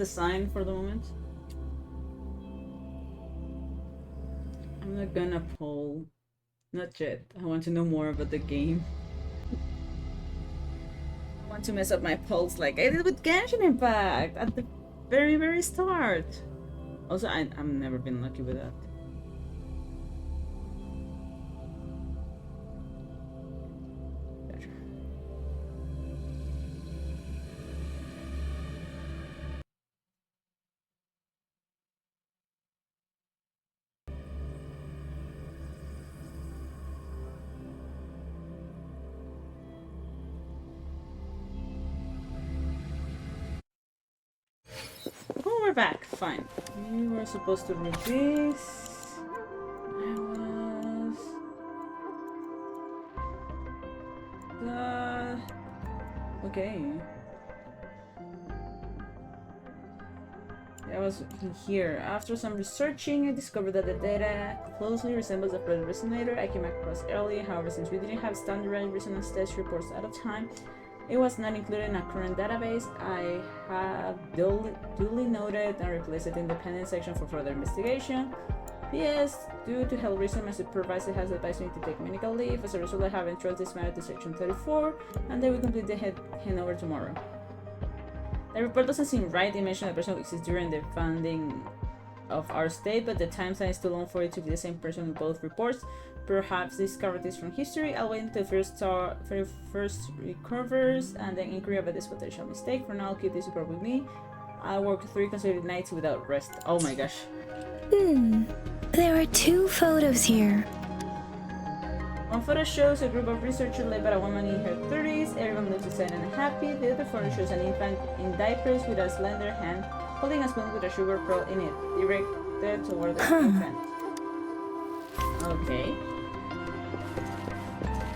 the sign for the moment. I'm not gonna poll. Not yet. I want to know more about the game. I want to mess up my polls like I did with Genshin Impact at the very, very start. Also, I've never been lucky with that. Oh, we're back. Fine. We were supposed to read this. I was... Okay. I was in here. After some researching, I discovered that the data closely resembles the first resonator I came across earlier. However, since we didn't have standardized resonance test reports at the time, it was not included in our current database. I have duly noted and replaced it in the pending section for further investigation. P.S. Due to health reasons, my supervisor has advised me to take medical leave. As a result, I have entrusted this matter to Section 34, and they will complete the handover tomorrow. The report doesn't seem right. It mentioned a person who exists during the founding of our state, but the timeline is too long for it to be the same person in both reports. Perhaps this covered this from history. I'll wait until first recovers and then inquire about this potential mistake. For now, I'll keep this report with me. I'll work 3 consecutive nights without rest. Oh my gosh. There are 2 photos here. One photo shows a group of researchers led by a woman in her 30s. Everyone looks excited and happy. The other photo shows an infant in diapers with a slender hand holding a spoon with a sugar pearl in it, directed toward the infant. Okay.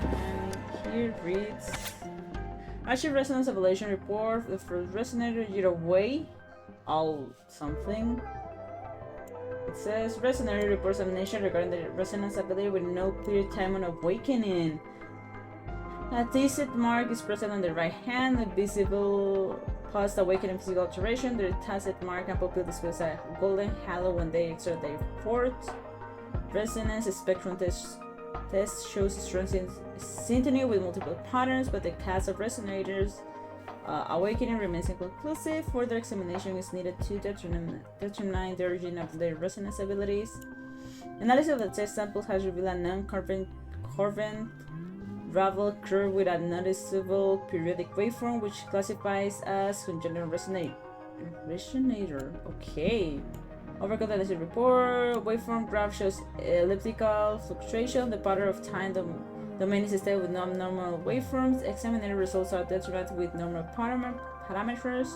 And here it reads... Active Resonance Evaluation Report. The first resonator year away. All something. It says resonator reports amnesia regarding the resonance ability with no clear time on awakening. A tacit mark is present on the right hand, a visible post-awakening physical alteration. The tacit mark and pupil displays a golden halo when they exert their force. Resonance spectrum test shows a strong syntony with multiple patterns, but the cast of resonators awakening remains inconclusive. Further examination is needed to determine the origin of the resonance abilities. Analysis of the test samples has revealed a non-covent Ravel curve with a noticeable periodic waveform, which classifies as congenital resonator. Okay. Overall analysis report. Waveform graph shows elliptical fluctuation. The pattern of time domain is stable with non-normal waveforms. Examined results are determined with normal parameters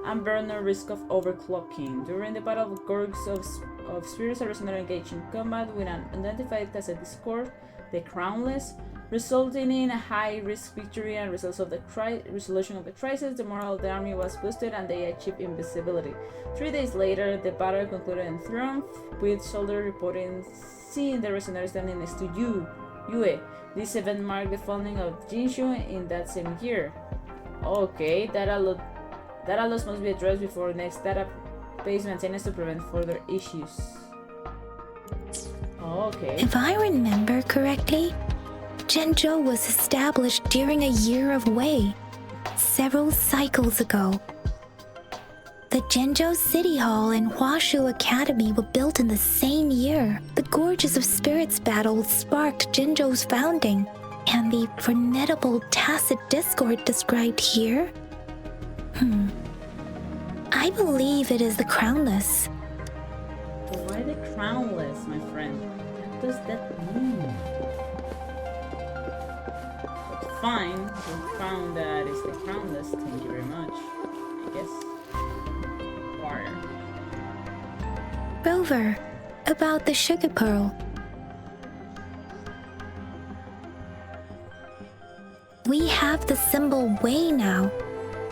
and bear no risk of overclocking. During the Battle of Gorgs of Spirits, a resonator engaged in combat with an identified as a Discord, the Crownless, resulting in a high-risk victory and results of the resolution of the crisis. The morale of the army was boosted and they achieved invisibility. 3 days later, the battle concluded in triumph, with soldiers reporting seeing the resonator standing next to Yue. This event marked the founding of Jinshu in that same year. Okay, data loss must be addressed before next database maintenance to prevent further issues. Okay. If I remember correctly, Zhenzhou was established during a year of Wei, several cycles ago. The Zhenzhou City Hall and Huashu Academy were built in the same year. The Gorges of Spirits battle sparked Zhenzhou's founding, and the formidable tacit discord described here? I believe it is the Crownless. Why the Crownless, my friend? What does that mean? But fine, we found that it's the Crownless. Thank you very much. I guess. Rover, about the sugar pearl. We have the symbol Wei now.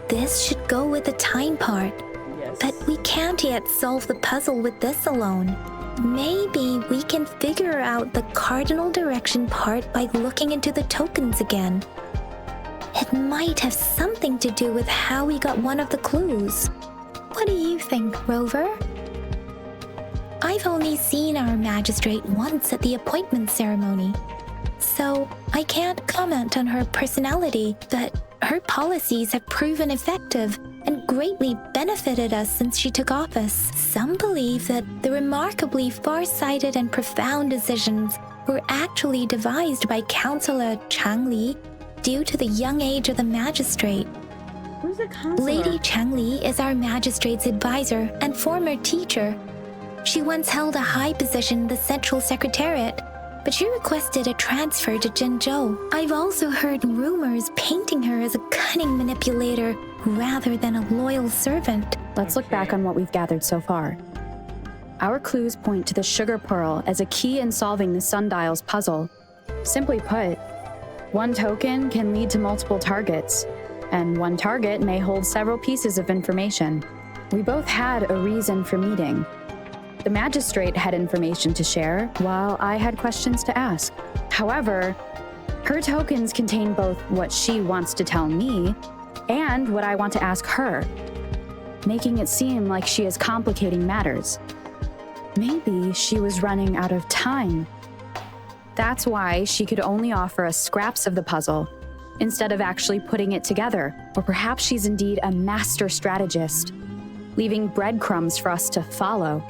This should go with the time part. Yes. But we can't yet solve the puzzle with this alone. Maybe we can figure out the cardinal direction part by looking into the tokens again. It might have something to do with how we got one of the clues. What do you think, Rover? I've only seen our magistrate once at the appointment ceremony, so I can't comment on her personality, but her policies have proven effective and greatly benefited us since she took office. Some believe that the remarkably far-sighted and profound decisions were actually devised by Councillor Changli due to the young age of the magistrate. Who's the counselor? Lady Changli is our magistrate's advisor and former teacher. She once held a high position in the Central Secretariat, but she requested a transfer to Zhengzhou. I've also heard rumors painting her as a cunning manipulator rather than a loyal servant. Let's look back on what we've gathered so far. Our clues point to the sugar pearl as a key in solving the sundial's puzzle. Simply put, one token can lead to multiple targets, and one target may hold several pieces of information. We both had a reason for meeting. The magistrate had information to share, while I had questions to ask. However, her tokens contain both what she wants to tell me and what I want to ask her, making it seem like she is complicating matters. Maybe she was running out of time. That's why she could only offer us scraps of the puzzle, instead of actually putting it together. Or perhaps she's indeed a master strategist, leaving breadcrumbs for us to follow.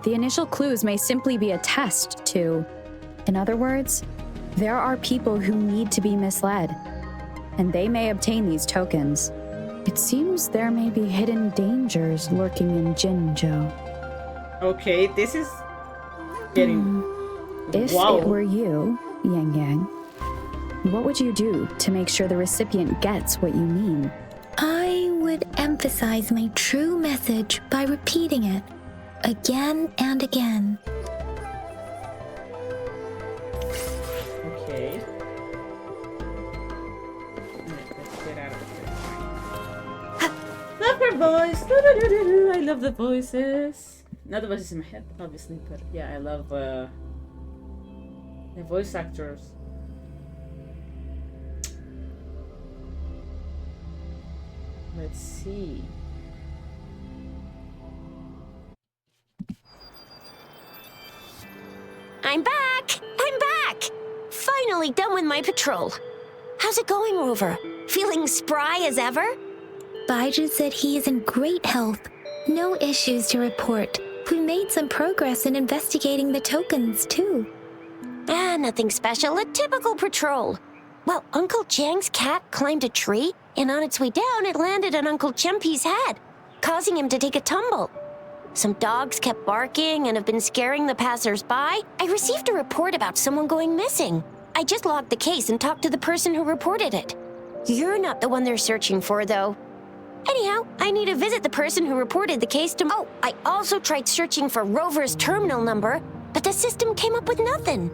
The initial clues may simply be a test to... In other words, there are people who need to be misled, and they may obtain these tokens. It seems there may be hidden dangers lurking in Jinzhou. Okay, this is getting... If it were you, Yang Yang, what would you do to make sure the recipient gets what you mean? I would emphasize my true message by repeating it again and again. Okay. Let's get out of here. Love her voice! I love the voices. Not the voices in my head, obviously, but yeah, I love the voice actors. Let's see. I'm back! I'm back! Finally done with my patrol. How's it going, Rover? Feeling spry as ever? Baiju said he is in great health. No issues to report. We made some progress in investigating the tokens, too. Nothing special. A typical patrol. Well, Uncle Chang's cat climbed a tree, and on its way down, it landed on Uncle Chempi's head, causing him to take a tumble. Some dogs kept barking and have been scaring the passers-by. I received a report about someone going missing. I just logged the case and talked to the person who reported it. You're not the one they're searching for, though. Anyhow, I need to visit the person who reported the case to... Oh, I also tried searching for Rover's terminal number, but the system came up with nothing.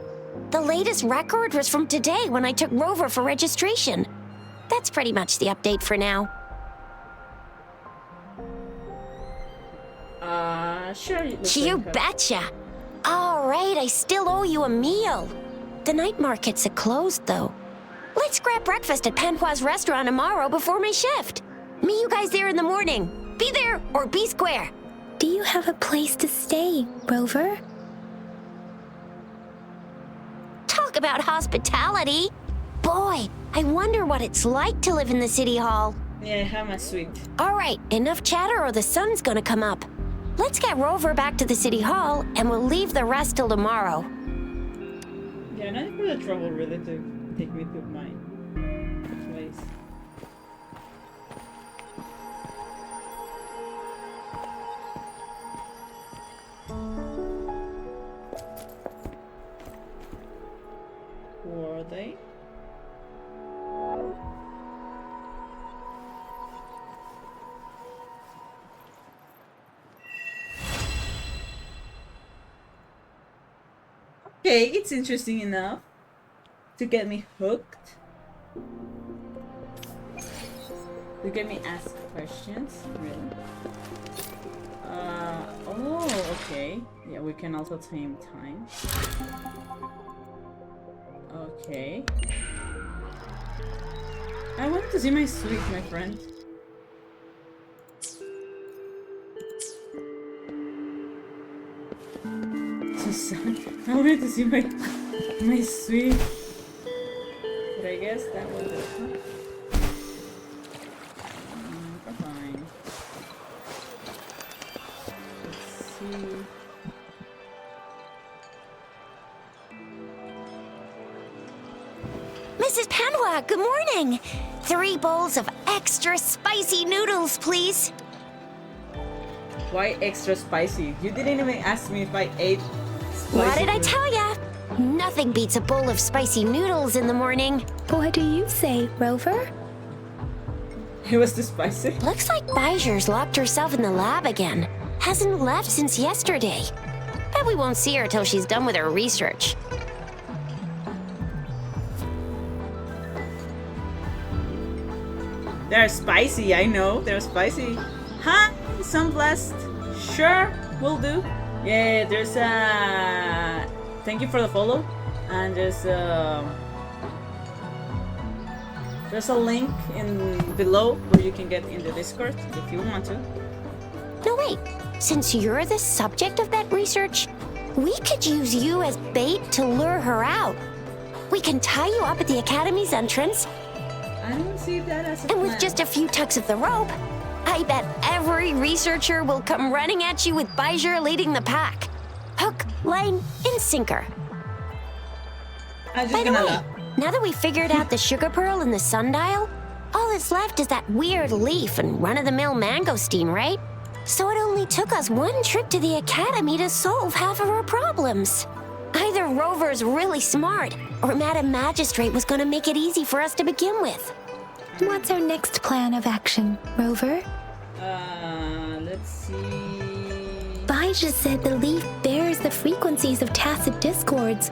The latest record was from today when I took Rover for registration. That's pretty much the update for now. Sure. You betcha. All right, I still owe you a meal. The night markets are closed, though. Let's grab breakfast at Panhua's restaurant tomorrow before my shift. Meet you guys there in the morning. Be there or be square. Do you have a place to stay, Rover? Talk about hospitality. Boy, I wonder what it's like to live in the city hall. Yeah, I have my suite. All right, enough chatter or the sun's gonna come up. Let's get Rover back to the city hall, and we'll leave the rest till tomorrow. Yeah, not for the trouble really to take me to my place. Who are they? Okay, it's interesting enough to get me hooked. To get me ask questions, really. Oh, okay. Yeah, we can also tame time. Okay. I wanted to see my suite, my friend. trying to see my sweet. But I guess that will do it, huh? Fine. Let's see. Mrs. Panhua, good morning. 3 bowls of extra spicy noodles, please. Why extra spicy? You didn't even ask me if I ate spicy. What did I tell ya? Nothing beats a bowl of spicy noodles in the morning. What do you say, Rover? It was too spicy. Looks like Bijou's locked herself in the lab again. Hasn't left since yesterday. Bet we won't see her till she's done with her research. They're spicy, I know. They're spicy. Huh? Sunblast? Sure, will do. Yeah, there's a... Thank you for the follow. And there's a link in below where you can get in the Discord if you want to. No, wait. Since you're the subject of that research, we could use you as bait to lure her out. We can tie you up at the Academy's entrance, I don't see that as a and with plan. just a few tugs of the rope, I bet every researcher will come running at you with Bijou leading the pack. Hook, line, and sinker. I'm By just the gonna way, laugh. now that we figured out the sugar pearl and the sundial, all that's left is that weird leaf and run-of-the-mill mangosteen, right? So it only took us one trip to the Academy to solve half of our problems. Either Rover's really smart, or Madam Magistrate was gonna make it easy for us to begin with. What's our next plan of action, Rover? Let's see. Bijah said the leaf bears the frequencies of tacit discords,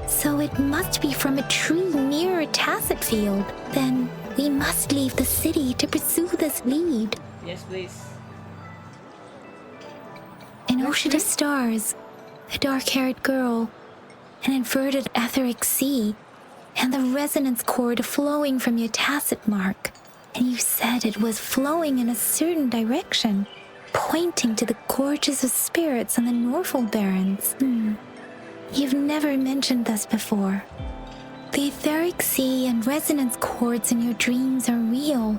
so it must be from a tree near a tacit field. Then we must leave the city to pursue this lead. Yes, please. An ocean of stars, a dark-haired girl, an inverted etheric sea, and the resonance cord flowing from your tacit mark. And you said it was flowing in a certain direction, pointing to the gorges of spirits on the Norfolk Barrens. You've never mentioned this before. The etheric sea and resonance cords in your dreams are real,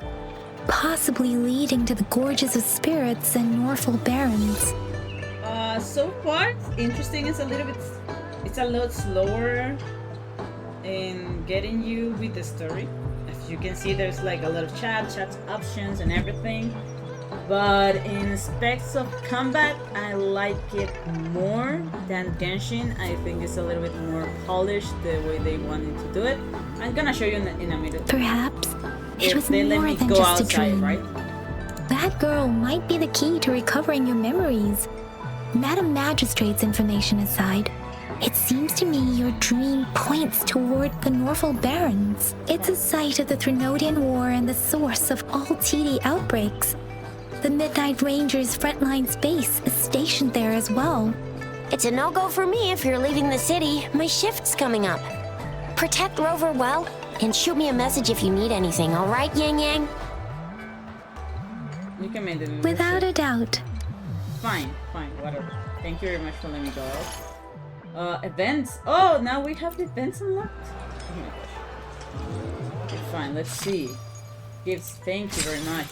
possibly leading to the gorges of spirits and Norfolk Barrens. So far, interesting. It's a lot slower in getting you with the story. As you can see, there's like a lot of chat options and everything. But in aspects of combat, I like it more than Genshin. I think it's a little bit more polished the way they wanted to do it. I'm gonna show you in a minute. Perhaps it If was they let more me than go just a outside, dream. right? That girl might be the key to recovering your memories. Madam Magistrate's information aside, it seems to me your dream points toward the Norfolk Barrens. It's a site of the Threnodian War and the source of all TD outbreaks. The Midnight Ranger's frontline base is stationed there as well. It's a no-go for me if you're leaving the city. My shift's coming up. Protect Rover well, and shoot me a message if you need anything, all right, Yang Yang? You can make the Without a doubt. Fine, whatever. Thank you very much for letting me go out. Events. Oh, now we have the events unlocked. Oh my gosh. Okay, fine. Let's see. Gifts. Thank you very much.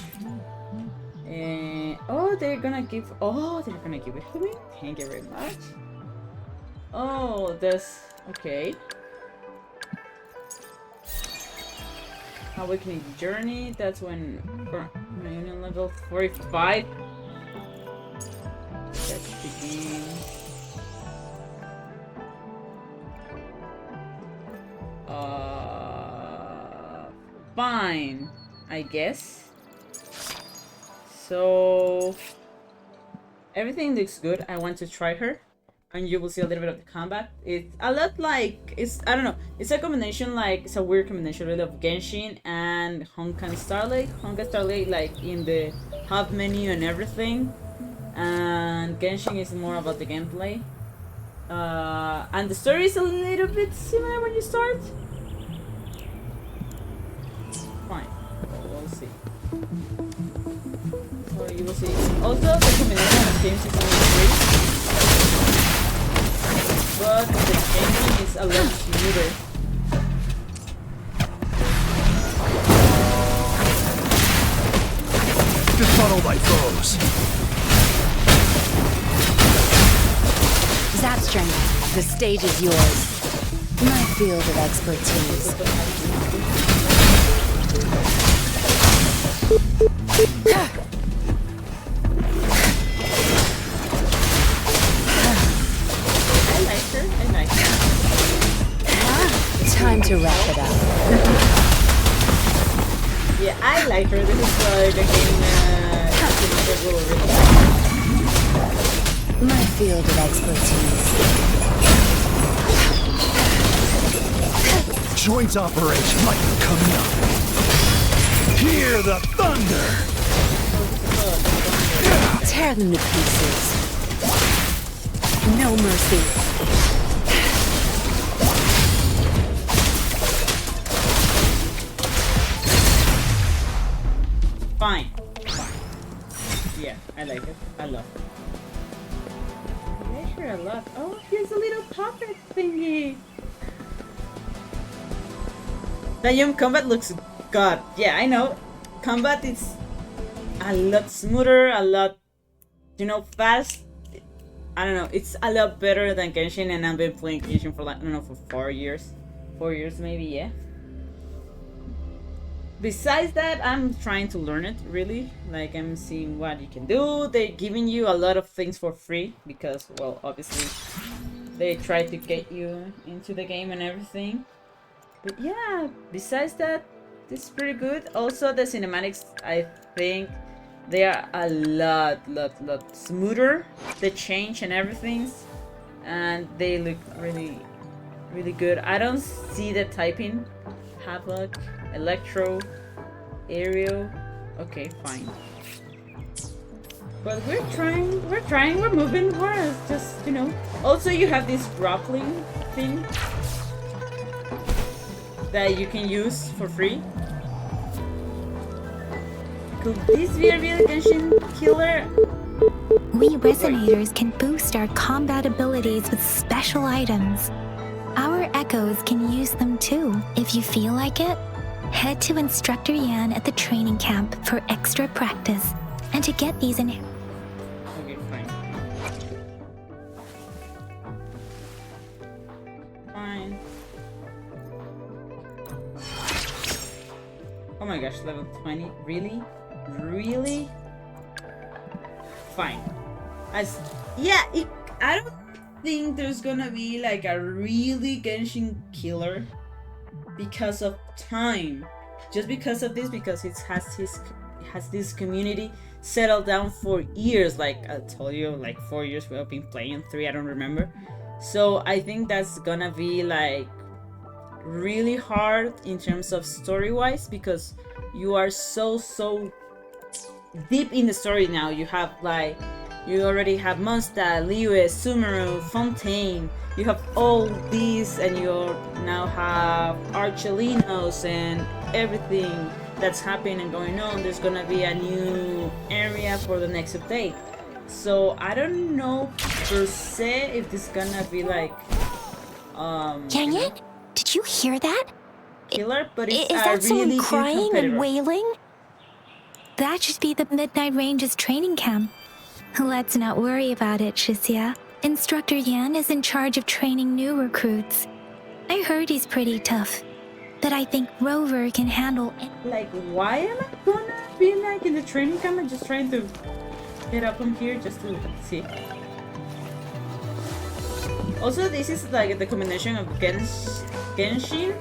They're gonna give it to me. Thank you very much. Oh, this. Okay. Awakening Journey. That's when my union level 45. Let's begin. Fine, I guess. So everything looks good. I want to try her, and you will see a little bit of the combat. It's a lot like I don't know. It's a combination it's a weird combination really of Genshin and Honkai Star Rail. Honkai Star Rail like in the hub menu and everything. And Genshin is more about the gameplay. And the story is a little bit similar when you start. Fine, we'll see. So you will see. Also, the combination of games is only 3. but the changing is a lot smoother. Befuddle my foes. Zap Strength, the stage is yours. My field of expertise. I like her. I like her. Time to wrap it up. Yeah, I like her. This is the game really. My field of expertise. Joint operation might be coming up. Hear the thunder! Tear them to pieces. No mercy. Fine. Yeah, I like it. I love it. I like her a lot. Oh, here's a little puppet thingy. Dayum combat looks god. Yeah, I know. Combat is a lot smoother, a lot, fast. I don't know. It's a lot better than Genshin, and I've been playing Genshin for like, I don't know, for 4 years. 4 years maybe, yeah. Besides that, I'm trying to learn it, really. Like, I'm seeing what you can do. They're giving you a lot of things for free because, well, obviously, they try to get you into the game and everything. But yeah, besides that, it's pretty good. Also, the cinematics, I think, they are a lot smoother. The change and everything. And they look really, really good. I don't see the typing. Havoc. Electro, aerial. Okay, fine. But we're moving, we're just, Also, you have this grappling thing that you can use for free. Could this be a real Genshin killer? We resonators can boost our combat abilities with special items. Our echoes can use them too, if you feel like it. Head to Instructor Yan at the training camp for extra practice and to get these in. Okay, fine. Fine. Oh my gosh, level 20. Really? Really? Fine. I don't think there's gonna be like a really Genshin killer because of time, just because of this, because it has this community settled down for years. Like I told you, like 4 years we've been playing, 3 I don't remember. So I think that's gonna be like really hard in terms of story wise, because you are so deep in the story now. You have like, you already have Mondstadt, Liyue, Sumeru, Fontaine. You have all these, and you now have Archelinos and everything that's happening and going on. There's gonna be a new area for the next update. So I don't know per se if this is gonna be like Yang, did you hear that? killer, but it's Is a that someone really good crying competitor. and wailing? That should be the Midnight Range's training camp. Let's not worry about it, Shisia. Instructor Yan is in charge of training new recruits. I heard he's pretty tough, but I think Rover can handle it. Like, why am I gonna be like in the training camp and just trying to get up on here just to see? Also, this is like the combination of Genshin,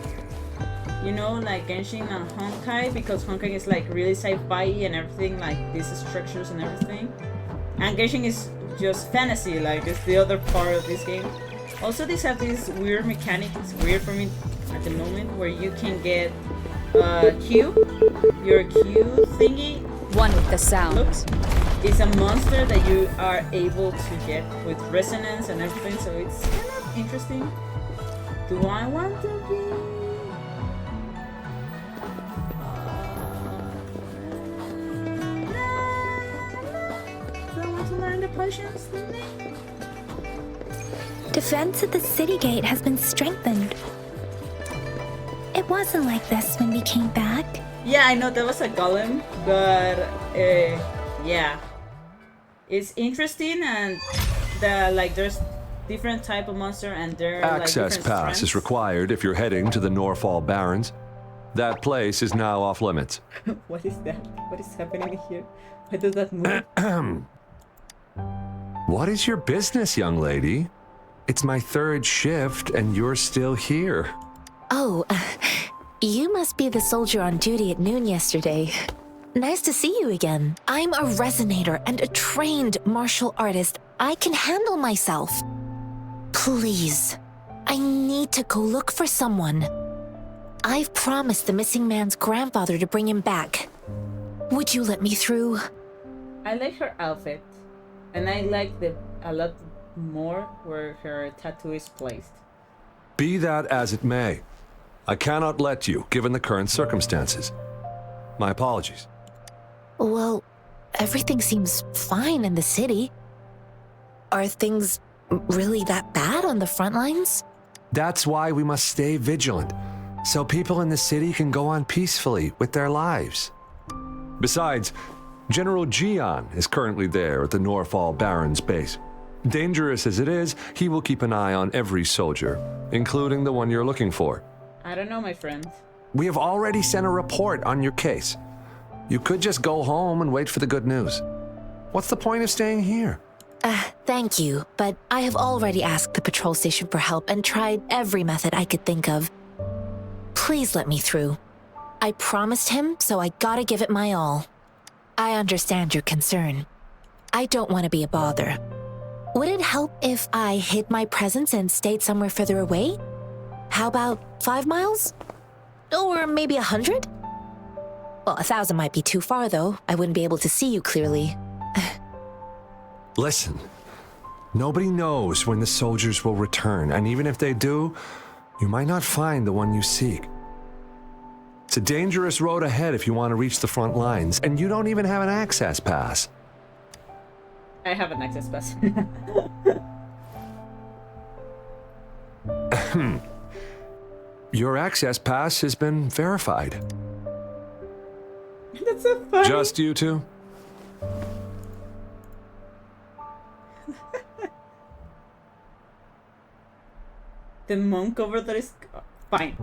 like Genshin and Honkai, because Honkai is like really sci-fi and everything, like these structures and everything. And Genshin is just fantasy, like it's the other part of this game. Also, these have this weird mechanic, it's weird for me at the moment, where you can get your Q thingy. One with the sound. Looks, is a monster that you are able to get with resonance and everything, so it's kind of interesting. Do I want to be? Do I want to learn the potions thingy? defense at the city gate has been strengthened. It wasn't like this when we came back. Yeah, I know that was a golem, but yeah, it's interesting, and there's different type of monster, and they're Access pass is required if you're heading to the Norfall Barrens. That place is now off limits. What is that? What is happening here? Why does that move? What is your business, young lady? It's my third shift, and you're still here. Oh, you must be the soldier on duty at noon yesterday. Nice to see you again. I'm a resonator and a trained martial artist. I can handle myself. Please, I need to go look for someone. I've promised the missing man's grandfather to bring him back. Would you let me through? I like her outfit, and I like a lot more where her tattoo is placed. Be that as it may, I cannot let you, given the current circumstances. My apologies. Well, everything seems fine in the city. Are things really that bad on the front lines? That's why we must stay vigilant, so people in the city can go on peacefully with their lives. Besides, General Gian is currently there at the Norfall Barrens base. Dangerous as it is, he will keep an eye on every soldier, including the one you're looking for. I don't know, my friend. We have already sent a report on your case. You could just go home and wait for the good news. What's the point of staying here? Thank you, but I have already asked the patrol station for help and tried every method I could think of. Please let me through. I promised him, so I gotta give it my all. I understand your concern. I don't want to be a bother. Would it help if I hid my presence and stayed somewhere further away? How about 5 miles? Or maybe 100? Well, 1,000 might be too far, though. I wouldn't be able to see you clearly. Listen, nobody knows when the soldiers will return, and even if they do, you might not find the one you seek. It's a dangerous road ahead if you want to reach the front lines, and you don't even have an access pass. I have an access pass. Your access pass has been verified. That's so funny. Just you two? The monk over there is fine.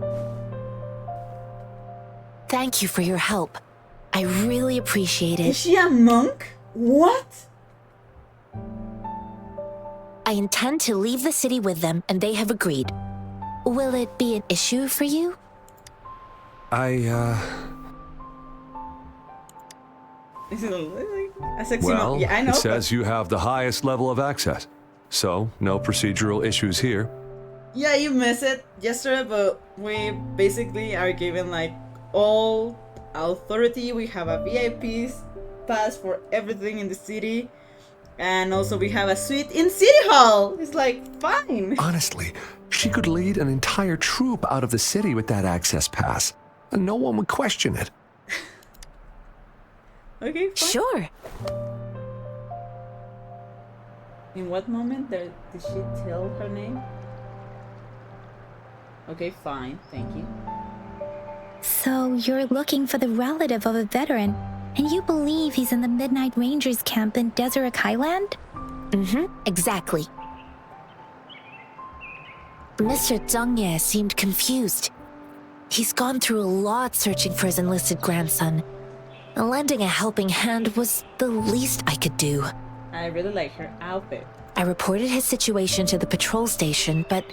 Thank you for your help. I really appreciate Is it. she a monk? What? I intend to leave the city with them, and they have agreed. Will it be an issue for you? Is it a sexy Well, monk? Yeah, I know. it says you have the highest level of access, so no procedural issues here. Yeah, you missed it yesterday, but we basically are given all authority. We have a VIP pass for everything in the city, and also we have a suite in City Hall. It's fine. Honestly, she could lead an entire troop out of the city with that access pass, and no one would question it. Okay, fine. Sure. In what moment did she tell her name? Okay, fine. Thank you. So you're looking for the relative of a veteran, and you believe he's in the Midnight Rangers camp in Deseret Highland? Exactly. Mr. Zhengye seemed confused. He's gone through a lot searching for his enlisted grandson. Lending a helping hand was the least I could do. I really like her outfit. I reported his situation to the patrol station, but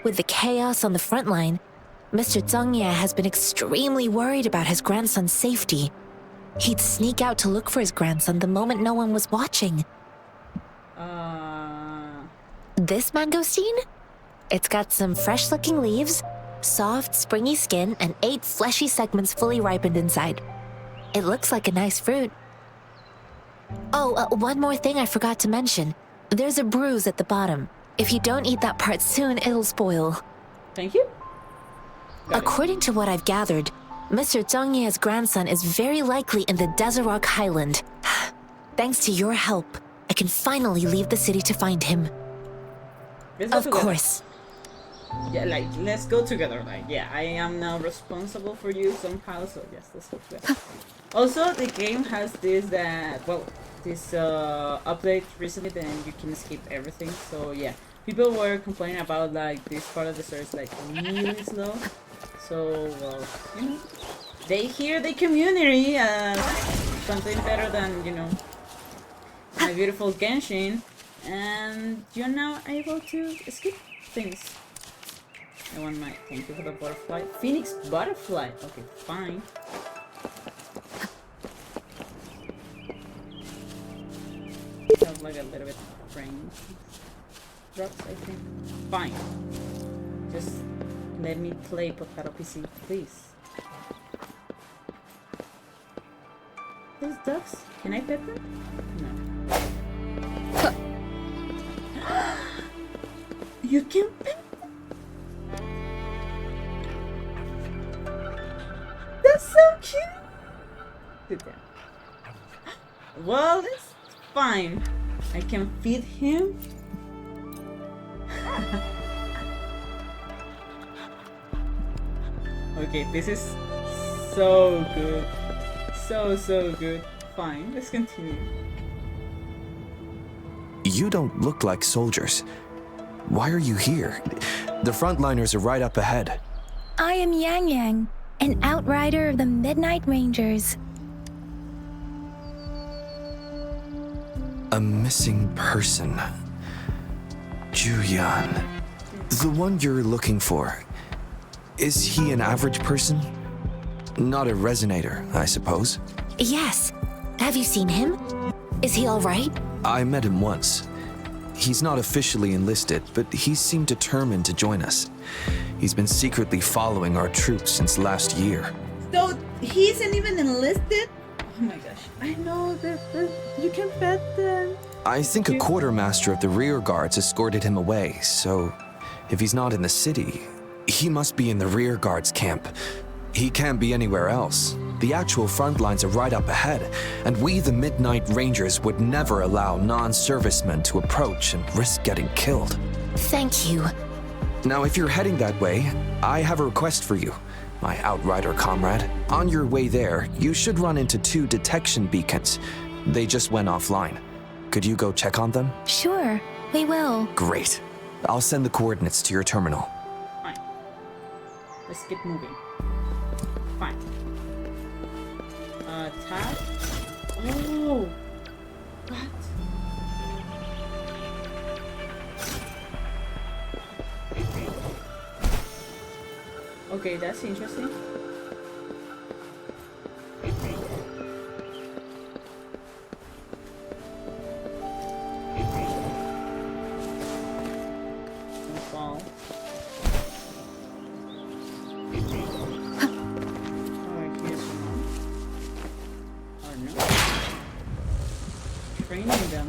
with the chaos on the front line, Mr. Zhengye has been extremely worried about his grandson's safety. He'd sneak out to look for his grandson the moment no one was watching. This mangosteen? It's got some fresh-looking leaves, soft, springy skin, and 8 fleshy segments fully ripened inside. It looks like a nice fruit. Oh, one more thing I forgot to mention. There's a bruise at the bottom. If you don't eat that part soon, it'll spoil. Thank you. Got it. According to what I've gathered, Mr. Zhengye's grandson is very likely in the Deseret Highland. Thanks to your help, I can finally leave the city to find him. Let's go Of together. course. Yeah, like, let's go together. Like, yeah, I am now responsible for you somehow, so yes, let's go together. Also, the game has this update recently, then you can skip everything. So yeah, people were complaining about like this part of the story is like really slow. So well, you know, they hear the community something better than, you know, my beautiful Genshin, and you're now able to skip things. I want my thank you for the butterfly. Phoenix butterfly. Okay, fine. Have like a little bit of frame drops, I think. Fine. Just let me play Potato PC, please. Those ducks? Can I pet them? No. You can pet them? That's so cute! Sit down. Well, that's fine. I can feed him. Okay, this is so good. So good. Fine, let's continue. You don't look like soldiers. Why are you here? The frontliners are right up ahead. I am Yang Yang, an outrider of the Midnight Rangers. A missing person. Juyan. The one you're looking for. Is he an average person? Not a resonator, I suppose. Yes. Have you seen him? Is he all right? I met him once. He's not officially enlisted, but he seemed determined to join us. He's been secretly following our troops since last year. So he isn't even enlisted? Oh my gosh. I know that you can pet them. I think a quartermaster of the rear guards escorted him away, so if he's not in the city, he must be in the rear guards camp. He can't be anywhere else. The actual front lines are right up ahead, and we, the Midnight Rangers, would never allow non-servicemen to approach and risk getting killed. Thank you. Now, if you're heading that way, I have a request for you, my outrider comrade. On your way there, you should run into 2 detection beacons. They just went offline. Could you go check on them? Sure, we will. Great. I'll send the coordinates to your terminal. Fine. Let's keep moving. Fine. Tab. Oh! What? Okay, that's interesting. Fall. Alright, here's one. Oh no. Training them.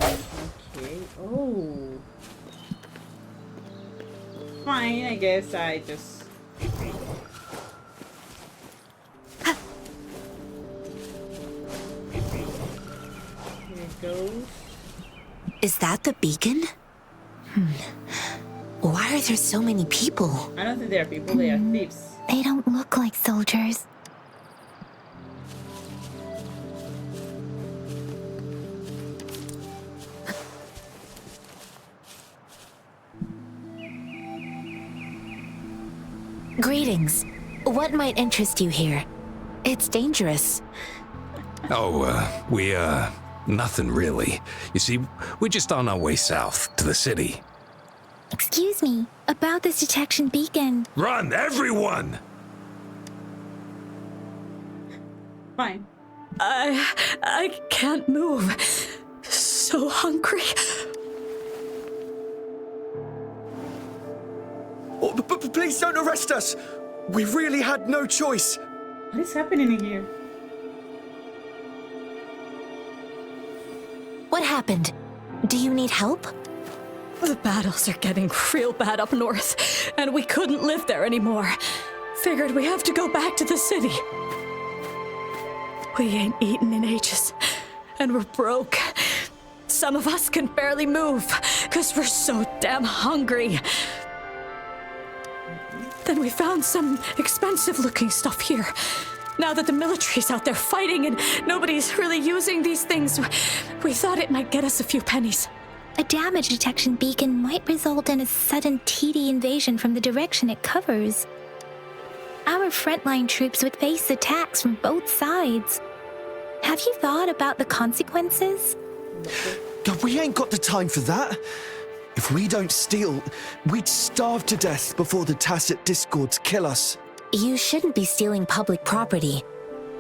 Okay. Oh. Fine, I guess I just. Here it goes. Is that the beacon? Why are there so many people? I don't think they are people, they are thieves. They don't look like soldiers. Greetings. What might interest you here? It's dangerous. Nothing really. You see, we're just on our way south to the city. Excuse me, about this detection beacon. Run, everyone! Fine. I can't move. So hungry. Oh, but please don't arrest us! We really had no choice. What is happening in here? What happened? Do you need help? The battles are getting real bad up north, and we couldn't live there anymore. Figured we have to go back to the city. We ain't eaten in ages, and we're broke. Some of us can barely move because we're so damn hungry. Then we found some expensive-looking stuff here. Now that the military's out there fighting and nobody's really using these things, we thought it might get us a few pennies. A damage detection beacon might result in a sudden TD invasion from the direction it covers. Our frontline troops would face attacks from both sides. Have you thought about the consequences? God, we ain't got the time for that. If we don't steal, we'd starve to death before the tacit discords kill us. You shouldn't be stealing public property.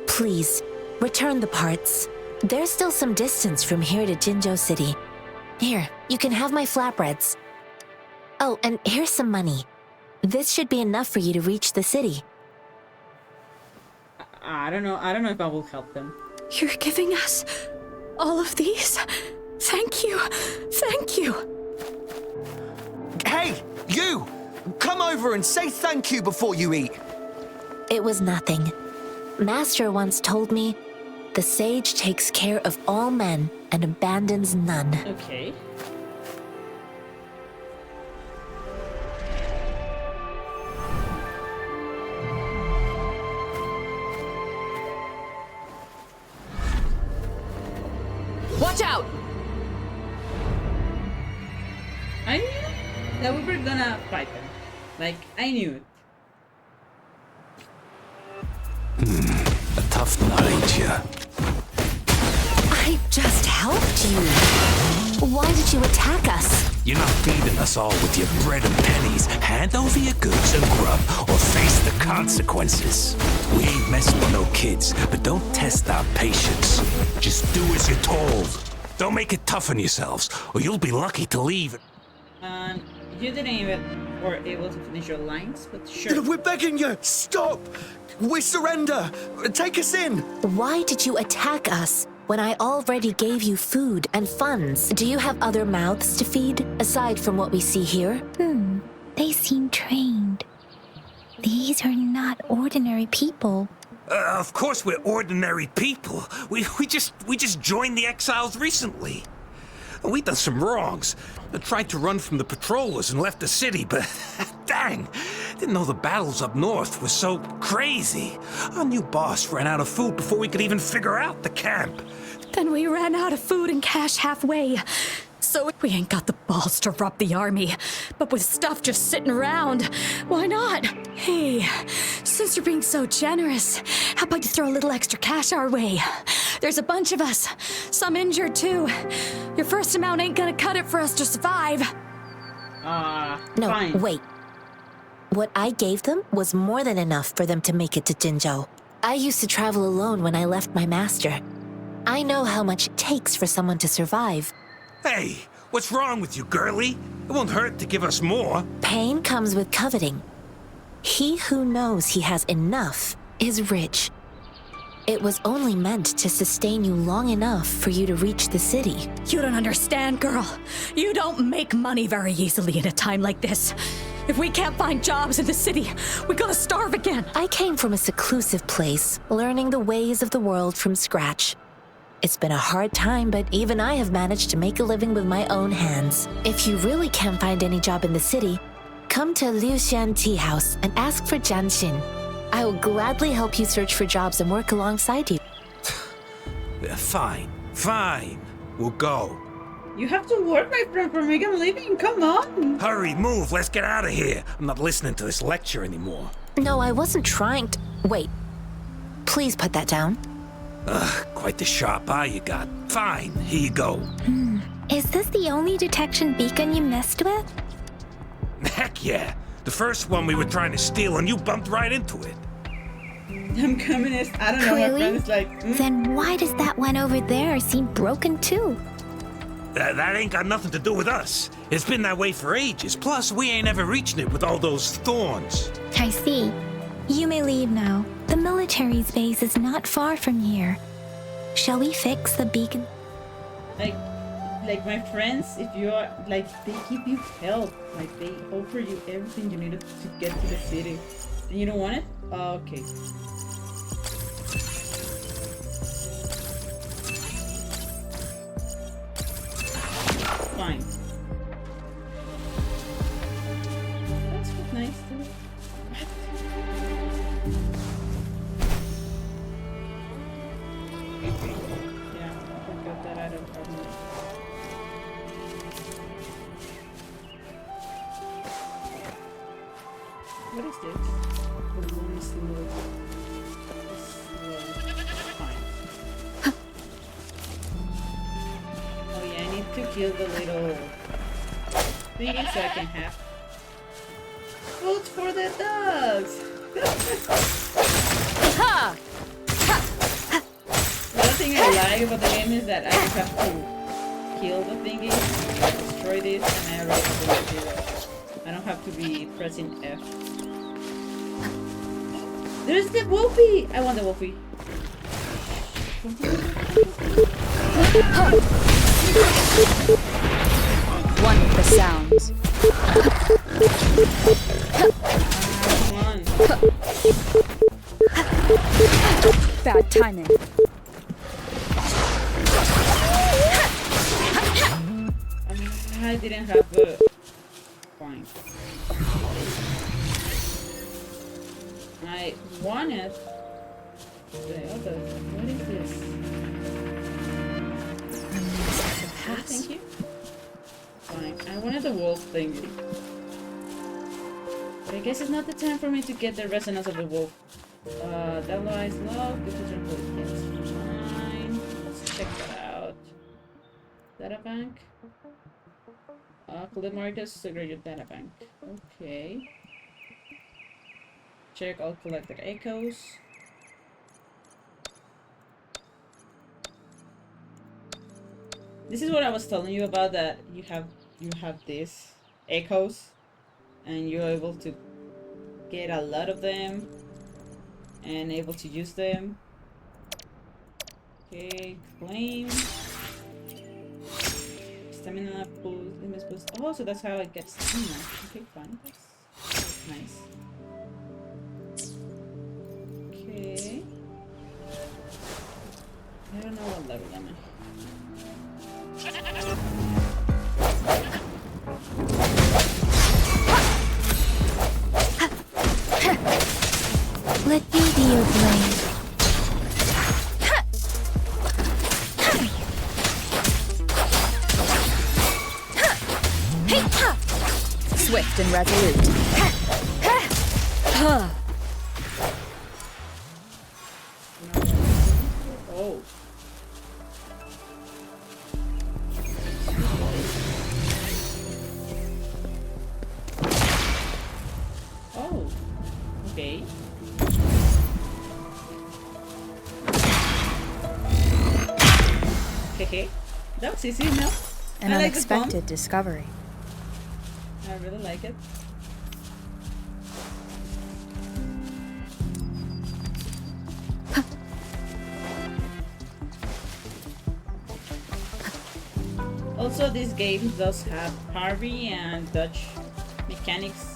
Please, return the parts. There's still some distance from here to Jinzhou City. Here, you can have my flatbreads. Oh, and here's some money. This should be enough for you to reach the city. I don't know if I will help them. You're giving us all of these? Thank you. Thank you. Hey, you! Come over and say thank you before you eat. It was nothing. Master once told me, the sage takes care of all men and abandons none. Okay. Watch out! I knew that we were gonna fight them. Like, I knew it. A tough nut, ain't ya? I just helped you. Why did you attack us? You're not feeding us all with your bread and pennies. Hand over your goods and grub, or face the consequences. We ain't messing with no kids, but don't test our patience. Just do as you're told. Don't make it tough on yourselves, or you'll be lucky to leave. And you didn't even were able to finish your lines, but sure. We're begging you, stop! We surrender! Take us in! Why did you attack us when I already gave you food and funds? Do you have other mouths to feed, aside from what we see here? They seem trained. These are not ordinary people. Of course we're ordinary people. We just joined the exiles recently. We done some wrongs. I tried to run from the patrollers and left the city, but dang, didn't know the battles up north were so crazy. Our new boss ran out of food before we could even figure out the camp. Then we ran out of food and cash halfway. So we ain't got the balls to rob the army. But with stuff just sitting around, why not? Hey, since you're being so generous, how about you throw a little extra cash our way? There's a bunch of us, some injured too. Your first amount ain't gonna cut it for us to survive. No, fine. wait. What I gave them was more than enough for them to make it to Jinzhou. I used to travel alone when I left my master. I know how much it takes for someone to survive. Hey, what's wrong with you, girlie? It won't hurt to give us more. Pain comes with coveting. He who knows he has enough is rich. It was only meant to sustain you long enough for you to reach the city. You don't understand, girl. You don't make money very easily in a time like this. If we can't find jobs in the city, we're gonna starve again. I came from a seclusive place, learning the ways of the world from scratch. It's been a hard time, but even I have managed to make a living with my own hands. If you really can't find any job in the city, come to Liu Xian Tea House and ask for Jian Xin. I will gladly help you search for jobs and work alongside you. Fine. We'll go. You have to work, my friend, for making a living. Come on. Hurry, move, let's get out of here. I'm not listening to this lecture anymore. No, I wasn't trying to... Wait. Please put that down. Quite the sharp eye you got. Fine, here you go. Is this the only detection beacon you messed with? Heck yeah. The first one we were trying to steal and you bumped right into it. I'm communist. I don't know. My Really? friend is like, Then why does that one over there seem broken too? That ain't got nothing to do with us. It's been that way for ages. Plus, we ain't ever reaching it with all those thorns. I see. You may leave now. The military's base is not far from here. Shall we fix the beacon? like my friends, if you are like, they give you help. Like they offer you everything you need to get to the city. And you don't want it? Okay. Fine. That's nice too. What? Yeah, I got that out of problem. What is this? Balloon slow. Fine. Oh yeah, I need to kill the little thingy so I can have food for the dogs. The other thing I like about the game is that I just have to kill the thingy, destroy this, and I already have to do it. I don't have to be pressing F. There's the Wolfie! I want the Wolfie. One with the sounds. Come on. Bad timing. I didn't have the... Fine. I wanted the other. What is this? Thank you. Fine. I wanted the wolf thingy. But I guess it's not the time for me to get the resonance of the wolf. That lies love. This is fine. Let's check that out. Data bank. Collect markers, segregate your data bank. Okay. Check all collected echoes. This is what I was telling you about, that you have these echoes and you're able to get a lot of them and able to use them. Okay, claim. Stamina boost, limits boost. Oh, so that's how I get stamina. Okay, fine. That's nice. Okay. I don't know what level am I. Let me be your blade. Swift and resolute. Oh. Oh. Okay. Okay. That was easy enough. An I like the bomb. unexpected discovery. I really like it. Also, this game does have Harvey and Dutch mechanics.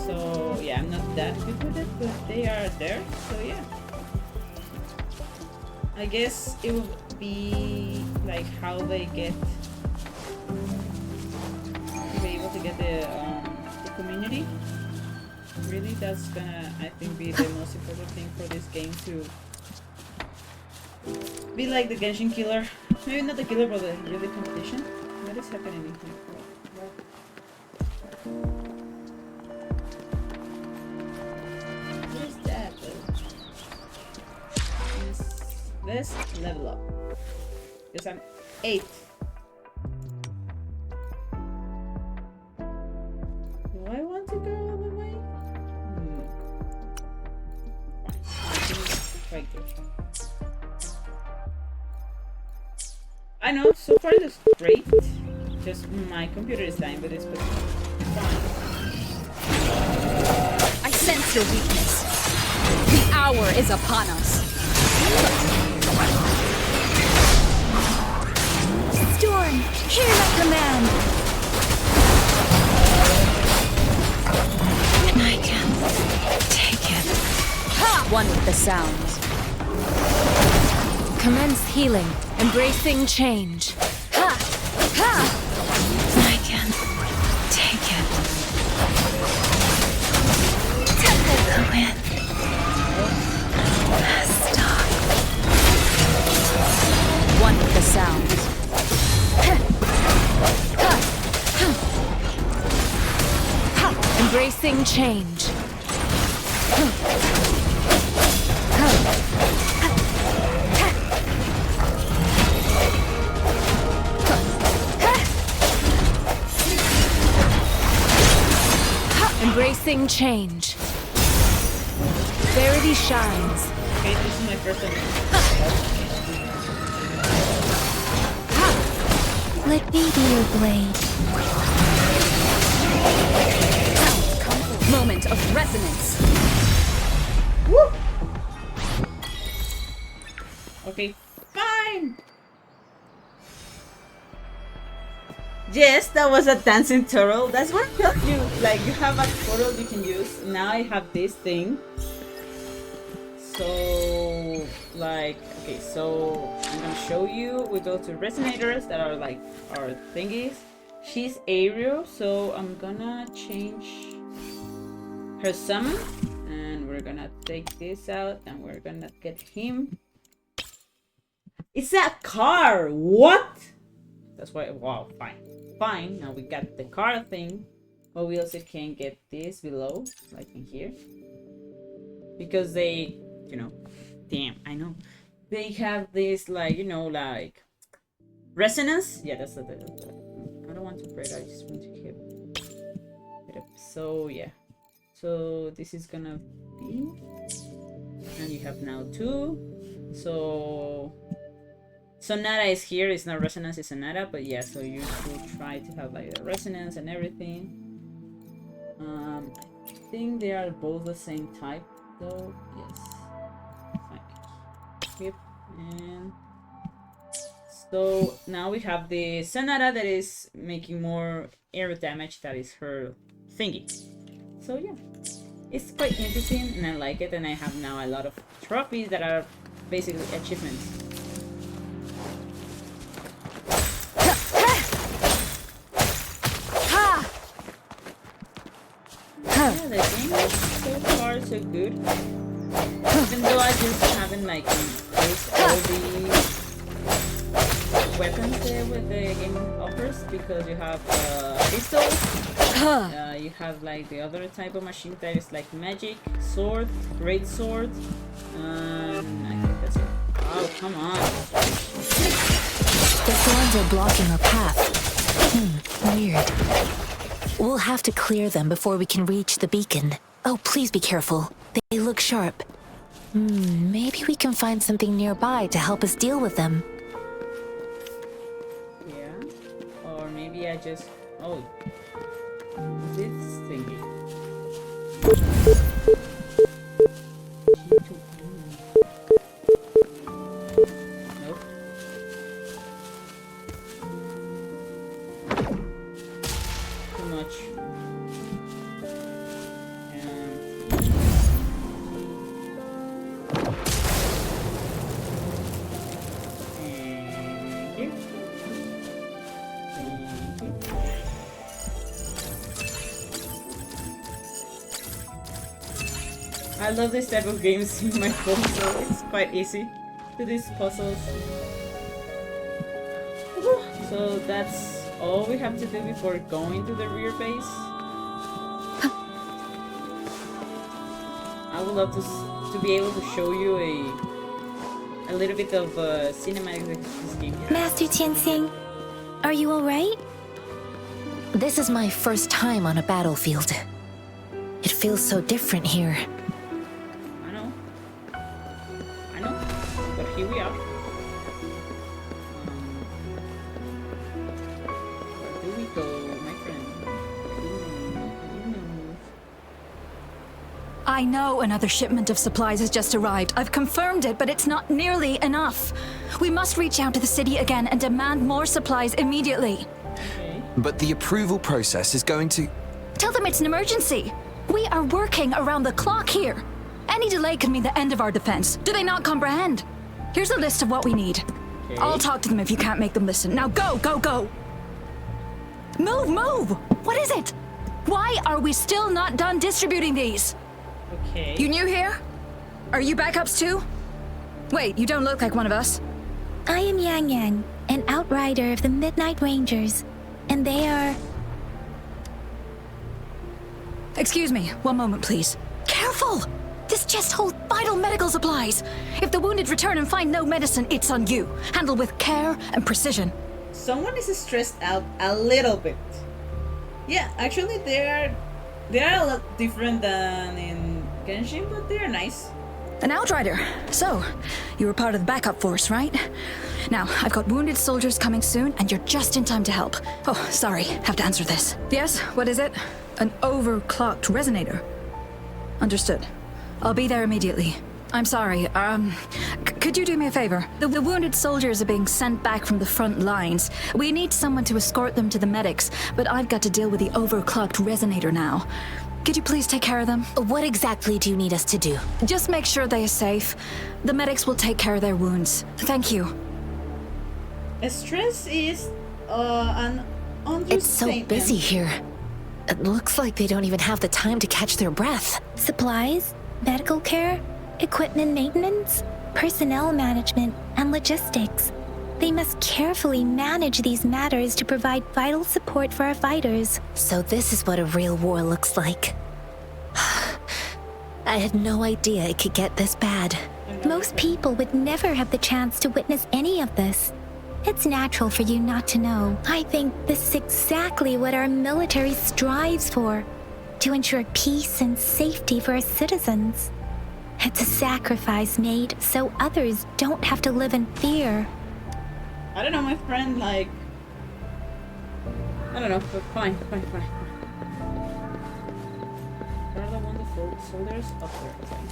So yeah, I'm not that good with it, but they are there. So yeah. I guess it will be like how they get to be able to get the community. Really, that's gonna, I think, be the most important thing for this game, to be like the Genshin killer. Maybe not the killer, but the really competition. What is happening in here? What is that though? Let's level up. Because I'm 8. Do I want to go all the way? Quite good. I know, so far it looks great. Just my computer is dying with this, but fine. I sense your weakness. The hour is upon us. Storm, hear my command. I can take it. One with the sounds. Commence healing, embracing change. Ha! Ha! Go in. Stop. One with the sounds. Embracing change. Embracing change. Verity shines. Okay, this is my first time. Let me be your blade. Moment of resonance. Woo! Okay, fine. Yes, that was a dancing turtle. That's what you like. You have a turtle you can use. Now I have this thing. So, like, okay, so I'm gonna show you. We go to resonators that are like our thingies. She's Ariel, so I'm gonna change her summon, and we're gonna take this out, and we're gonna get him. It's a car. What? That's why. Wow. Fine. Now we got the car thing, but we also can get this below, like in here, because they, you know, damn, I know, they have this like, you know, like resonance. Yeah, that's the. I don't want to break. I just want to hit it up. So yeah. So this is gonna be, and you have now two. So Sonata is here. It's not resonance, it's Sonata, but yeah. So you should try to have like the resonance and everything. I think they are both the same type, though. Yes. Fine. Yep. And so now we have the Sonata that is making more air damage. That is her thingy. So yeah, it's quite interesting and I like it, and I have now a lot of trophies that are basically achievements. Yeah, the game is so far so good. Even though I just haven't like used all the weapons there with the game offers, because you have pistols. You have like the other type of machine that is like magic, sword, great sword, and I think that's it. Oh, come on. The thorns are blocking our path. Weird. We'll have to clear them before we can reach the beacon. Oh, please be careful. They look sharp. Maybe we can find something nearby to help us deal with them. Yeah. Or maybe I just... Oh. This thingy. Nope. Too much. I love this type of games in my phone, so it's quite easy to do these puzzles. So that's all we have to do before going to the rear base. I would love to be able to show you a little bit of cinematic of this game. Master Tianxing, are you alright? This is my first time on a battlefield. It feels so different here. I know, but here we are. Where do we go, my friend? I know another shipment of supplies has just arrived. I've confirmed it, but it's not nearly enough. We must reach out to the city again and demand more supplies immediately. Okay. But the approval process is going to... Tell them it's an emergency. We are working around the clock here. Any delay could mean the end of our defense. Do they not comprehend? Here's a list of what we need. Okay. I'll talk to them if you can't make them listen. Now go, go, go! Move, move! What is it? Why are we still not done distributing these? Okay. You new here? Are you backups too? Wait, you don't look like one of us. I am Yang Yang, an outrider of the Midnight Rangers, and they are... Excuse me, one moment please. Careful! This chest holds vital medical supplies. If the wounded return and find no medicine, it's on you. Handle with care and precision. Someone is stressed out a little bit. Yeah, actually they are a lot different than in Genshin, but they're nice. An outrider. So, you were part of the backup force, right? Now, I've got wounded soldiers coming soon, and you're just in time to help. Oh, sorry, have to answer this. Yes, what is it? An overclocked resonator. Understood. I'll be there immediately. I'm sorry, could you do me a favor? The wounded soldiers are being sent back from the front lines. We need someone to escort them to the medics, but I've got to deal with the overclocked resonator now. Could you please take care of them? What exactly do you need us to do? Just make sure they are safe. The medics will take care of their wounds. Thank you. Stress is an understatement. It's so busy here. It looks like they don't even have the time to catch their breath. Supplies, medical care, equipment maintenance, personnel management, and logistics. They must carefully manage these matters to provide vital support for our fighters. So this is what a real war looks like. I had no idea it could get this bad. Most people would never have the chance to witness any of this. It's natural for you not to know. I think this is exactly what our military strives for, to ensure peace and safety for our citizens. It's a sacrifice made so others don't have to live in fear. I don't know, my friend, like... I don't know, but fine. Where are the wonderful soldiers? Up there, okay.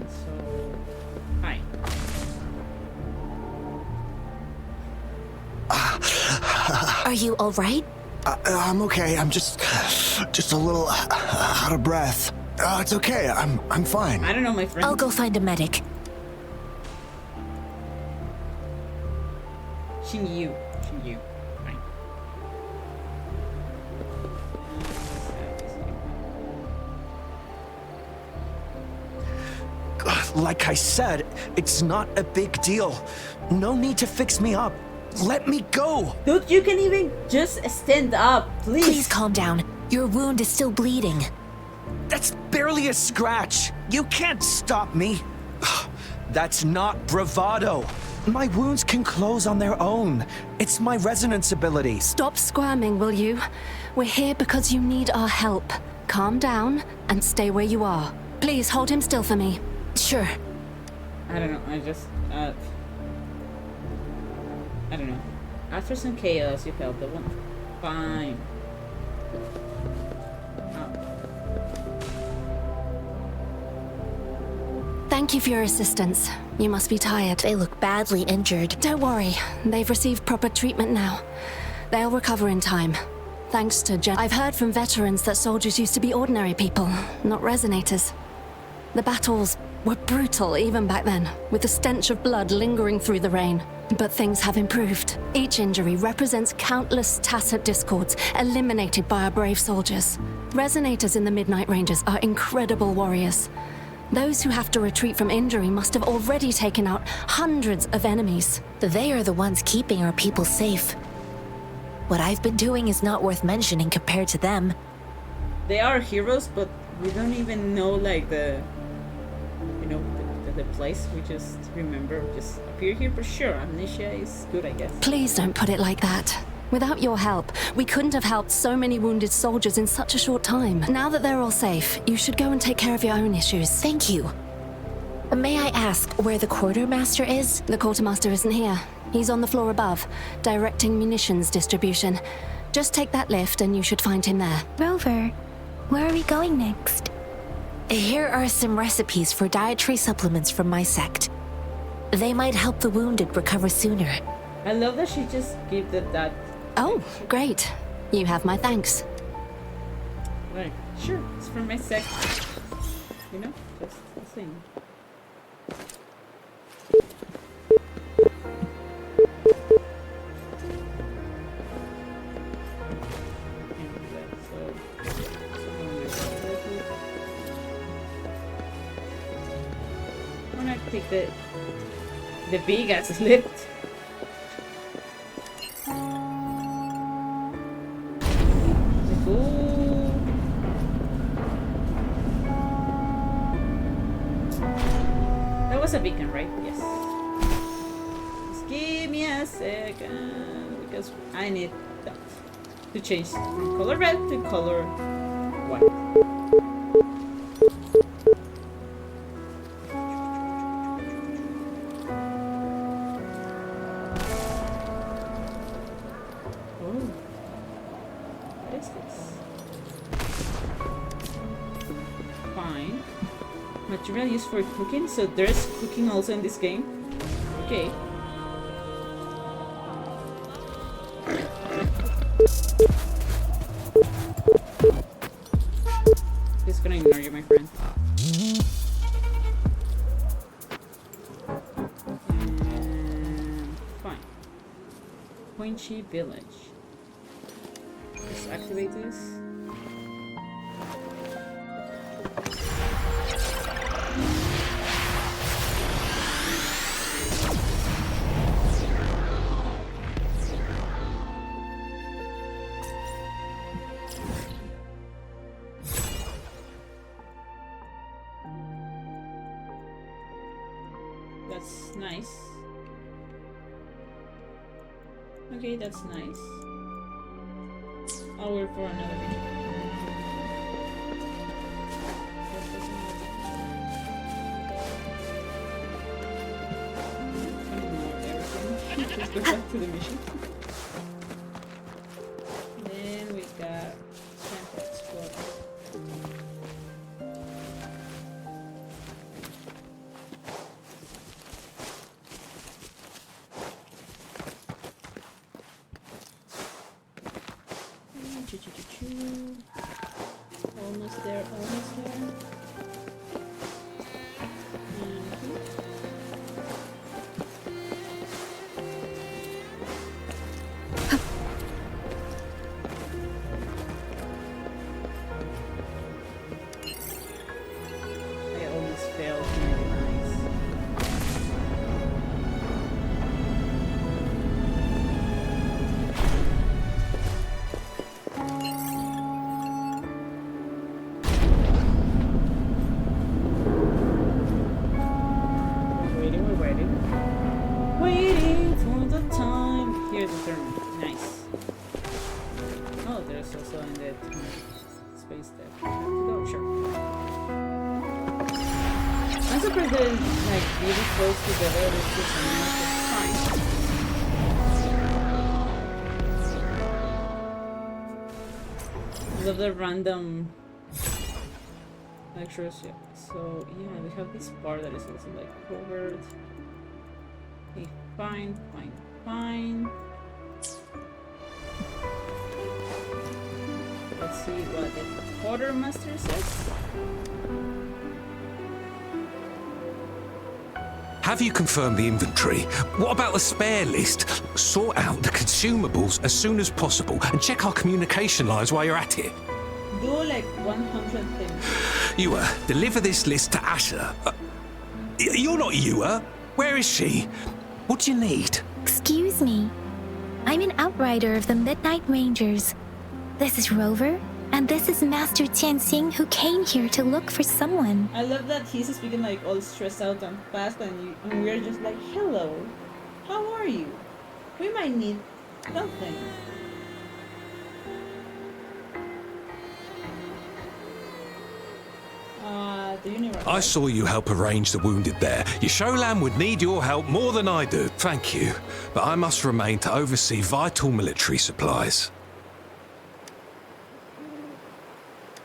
So... Hi. Are you all right? I'm okay. I'm just a little out of breath. It's okay. I'm fine. I don't know, my friend. I'll go find a medic. Shinyu. Fine. Like I said, it's not a big deal. No need to fix me up. Let me go. Dude, you can even just stand up, please. Please calm down. Your wound is still bleeding. That's barely a scratch. You can't stop me. That's not bravado. My wounds can close on their own. It's my resonance ability. Stop squirming, will you? We're here because you need our help. Calm down and stay where you are. Please hold him still for me. Sure. I don't know, I don't know. After some chaos, you felt the one. Fine. Thank you for your assistance. You must be tired. They look badly injured. Don't worry. They've received proper treatment now. They'll recover in time. Thanks to Jen. I've heard from veterans that soldiers used to be ordinary people, not resonators. The battles were brutal even back then, with the stench of blood lingering through the rain. But things have improved. Each injury represents countless tacit discords eliminated by our brave soldiers. Resonators in the Midnight Rangers are incredible warriors. Those who have to retreat from injury must have already taken out hundreds of enemies. They are the ones keeping our people safe. What I've been doing is not worth mentioning compared to them. They are heroes, but we don't even know, like, the place. We just remember, just appear here for sure. Amnesia is good, I guess. Please don't put it like that. Without your help, we couldn't have helped so many wounded soldiers in such a short time. Now that they're all safe, you should go and take care of your own issues. Thank you. May I ask where the quartermaster is? The quartermaster isn't here. He's on the floor above, directing munitions distribution. Just take that lift and you should find him there. Rover, where are we going next? Here are some recipes for dietary supplements from my sect. They might help the wounded recover sooner. I love that she just gave that. Oh, great. You have my thanks. Right, sure, it's for my sect. You know, just a thing. take the big ass lift. Ooh. That was a beacon, right? Yes. Just give me a second because I need that to change from color red to color white. Material used for cooking, so there's cooking also in this game. Okay. Just gonna ignore you, my friend. And fine. Poinchy Village. Let's activate this. That's nice. Okay, that's nice. I'll wait for another video. Let's go back to the mission. Then we got Camp Explore. Almost there, almost there. I almost failed. Really nice. Waiting for the time. Here's the turn. Nice. Oh, there's also in that space there. I have to go, sure. I'm surprised they're like really close together. It's just fine. I love the random lectures. Yeah. So yeah, we have this bar that is also like covered. Okay, fine. Let's see what the quartermaster says. Have you confirmed the inventory? What about the spare list? Sort out the consumables as soon as possible and check our communication lines while you're at it. Do like 100 things. Ewa, deliver this list to Asher. You're not Ewa. Where is she? What do you need? Excuse me. I'm an outrider of the Midnight Rangers. This is Rover, and this is Master Tianxing, who came here to look for someone. I love that he's speaking like all stressed out and fast, and we're just like, hello, how are you? We might need something. Do you need I saw you help arrange the wounded there. Your Sholan would need your help more than I do. Thank you. But I must remain to oversee vital military supplies.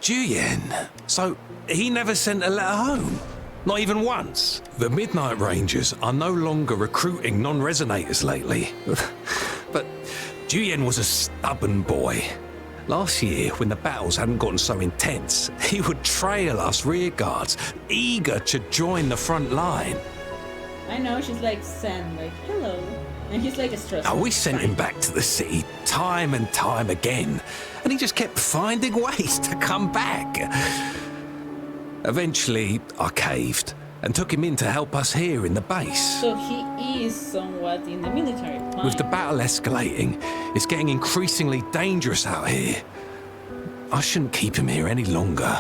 Juyen. So, he never sent a letter home? Not even once? The Midnight Rangers are no longer recruiting non-resonators lately. But Juyen was a stubborn boy. Last year, when the battles hadn't gotten so intense, he would trail us rearguards, eager to join the front line. I know, she's like Sen, like, hello. And he's like a stress. We sent him back to the city time and time again, and he just kept finding ways to come back. Eventually, I caved. and took him in to help us here in the base. So he is somewhat in the military. Fine. With the battle escalating, it's getting increasingly dangerous out here. I shouldn't keep him here any longer.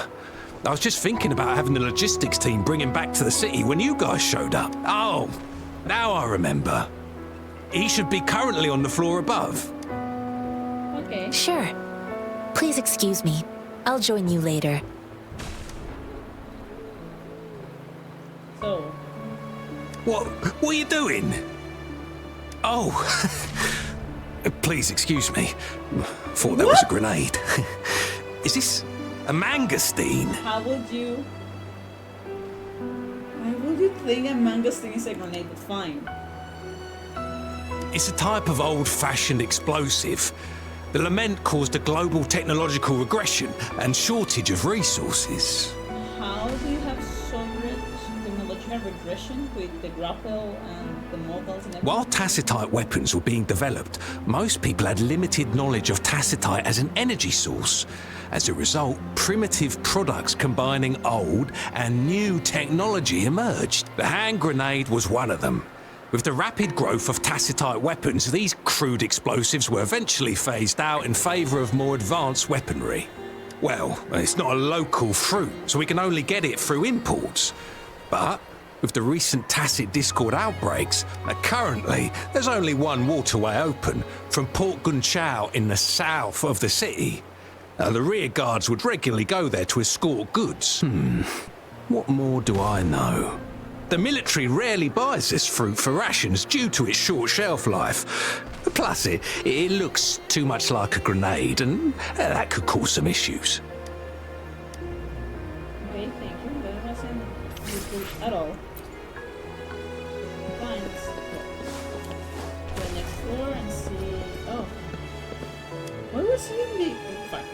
I was just thinking about having the logistics team bring him back to the city when you guys showed up. Oh, now I remember. He should be currently on the floor above. Okay. Sure. Please excuse me. I'll join you later. So. What are you doing? Oh, please excuse me. Thought that was a grenade. Is this a mangosteen? How would you? Why would you think a mangosteen is a grenade? But fine. It's a type of old-fashioned explosive. The lament caused a global technological regression and shortage of resources. How do you have so much technological regression with the grapple and the models and everything? While tacitite weapons were being developed, most people had limited knowledge of tacitite as an energy source. As a result, primitive products combining old and new technology emerged. The hand grenade was one of them. With the rapid growth of tacitite weapons, these crude explosives were eventually phased out in favour of more advanced weaponry. Well, it's not a local fruit, so we can only get it through imports. But with the recent tacit discord outbreaks, currently there's only one waterway open from Port Gunchao in the south of the city. The rear guards would regularly go there to escort goods. What more do I know? The military rarely buys this fruit for rations due to its short shelf life. Plus, it looks too much like a grenade, and that could cause some issues. Okay, thank you. That wasn't useful at all. Fine, let's go to the next floor and see. Oh, what was in the? Fine.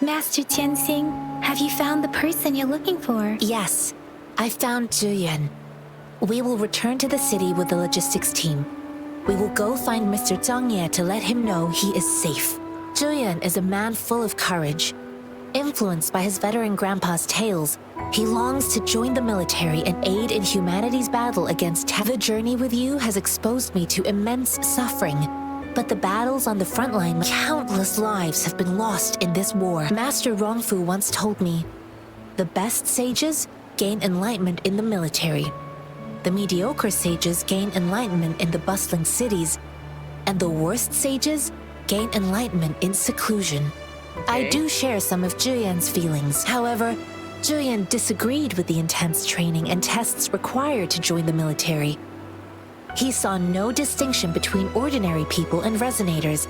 Master Tianxing, have you found the person you're looking for? Yes, I found Zhiyuan. We will return to the city with the logistics team. We will go find Mr. Zhang Ye to let him know he is safe. Zhiyuan is a man full of courage. Influenced by his veteran grandpa's tales, he longs to join the military and aid in humanity's battle against terror. The journey with you has exposed me to immense suffering. But the battles on the front line, countless lives have been lost in this war. Master Rongfu once told me, the best sages gain enlightenment in the military. The mediocre sages gain enlightenment in the bustling cities, and the worst sages gain enlightenment in seclusion. I do share some of Zhiyuan's feelings. However, Zhiyuan disagreed with the intense training and tests required to join the military. He saw no distinction between ordinary people and resonators,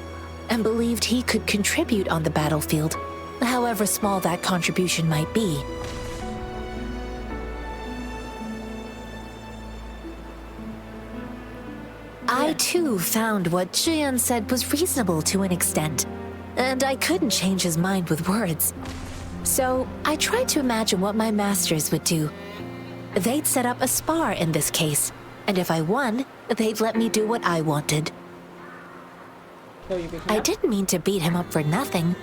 and believed he could contribute on the battlefield, however small that contribution might be. I too found what Zhiyuan said was reasonable to an extent, and I couldn't change his mind with words. So I tried to imagine what my masters would do. They'd set up a spar in this case, and if I won, they'd let me do what I wanted. So you I didn't mean to beat him up for nothing.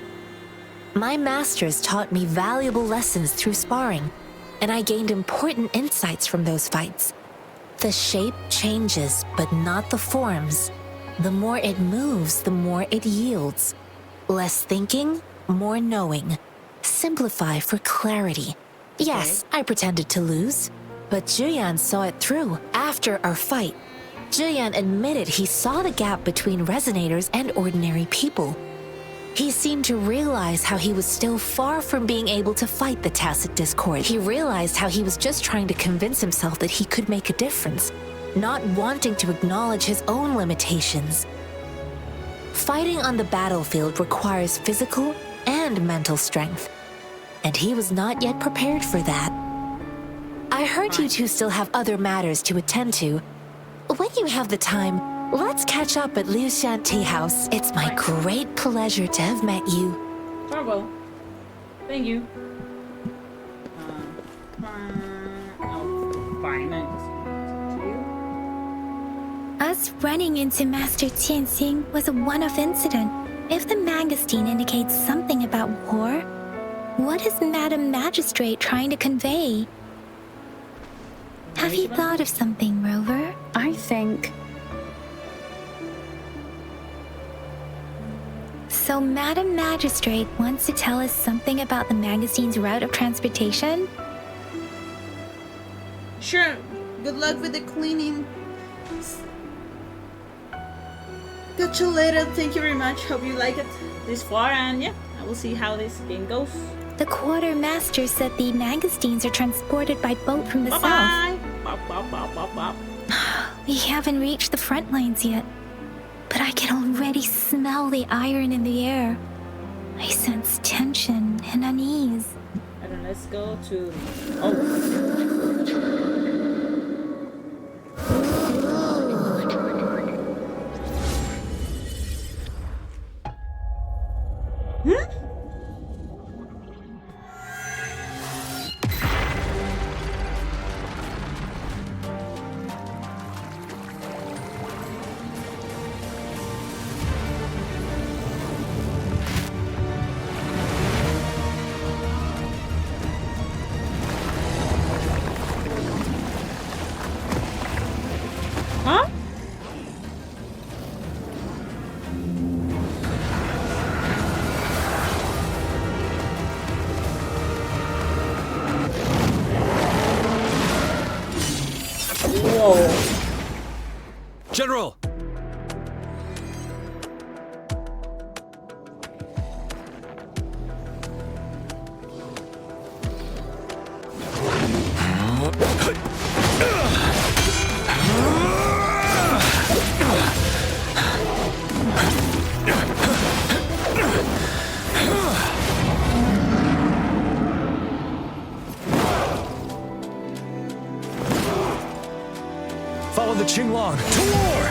My masters taught me valuable lessons through sparring, and I gained important insights from those fights. The shape changes, but not the forms. The more it moves, the more it yields. Less thinking, more knowing. Simplify for clarity. Yes, I pretended to lose, but Zhiyuan saw it through. After our fight, Zhiyuan admitted he saw the gap between resonators and ordinary people. He seemed to realize how he was still far from being able to fight the tacit discord. He realized how he was just trying to convince himself that he could make a difference, not wanting to acknowledge his own limitations. Fighting on the battlefield requires physical and mental strength, and he was not yet prepared for that. I heard you two still have other matters to attend to. When you have the time, let's catch up at Liu Shan Tea House. It's my great pleasure to have met you. Farewell. Thank you. Fine. Us running into Master Tianxing was a one-off incident. If the mangosteen indicates something about war, what is Madam Magistrate trying to convey? Have you thought of something, Rover? I think. So, Madam Magistrate wants to tell us something about the magazine's route of transportation? Sure. Good luck with the cleaning. Catch you later. Thank you very much. Hope you like it this far, and yeah, I will see how this game goes. The quartermaster said the magazines are transported by boat from the south. Bye. Bop, bop, bop, bop, bop. We haven't reached the front lines yet, but I can already smell the iron in the air. I sense tension and unease. And then let's go to. Oh. Huh? Whoa. General! Follow the Qinglong to war!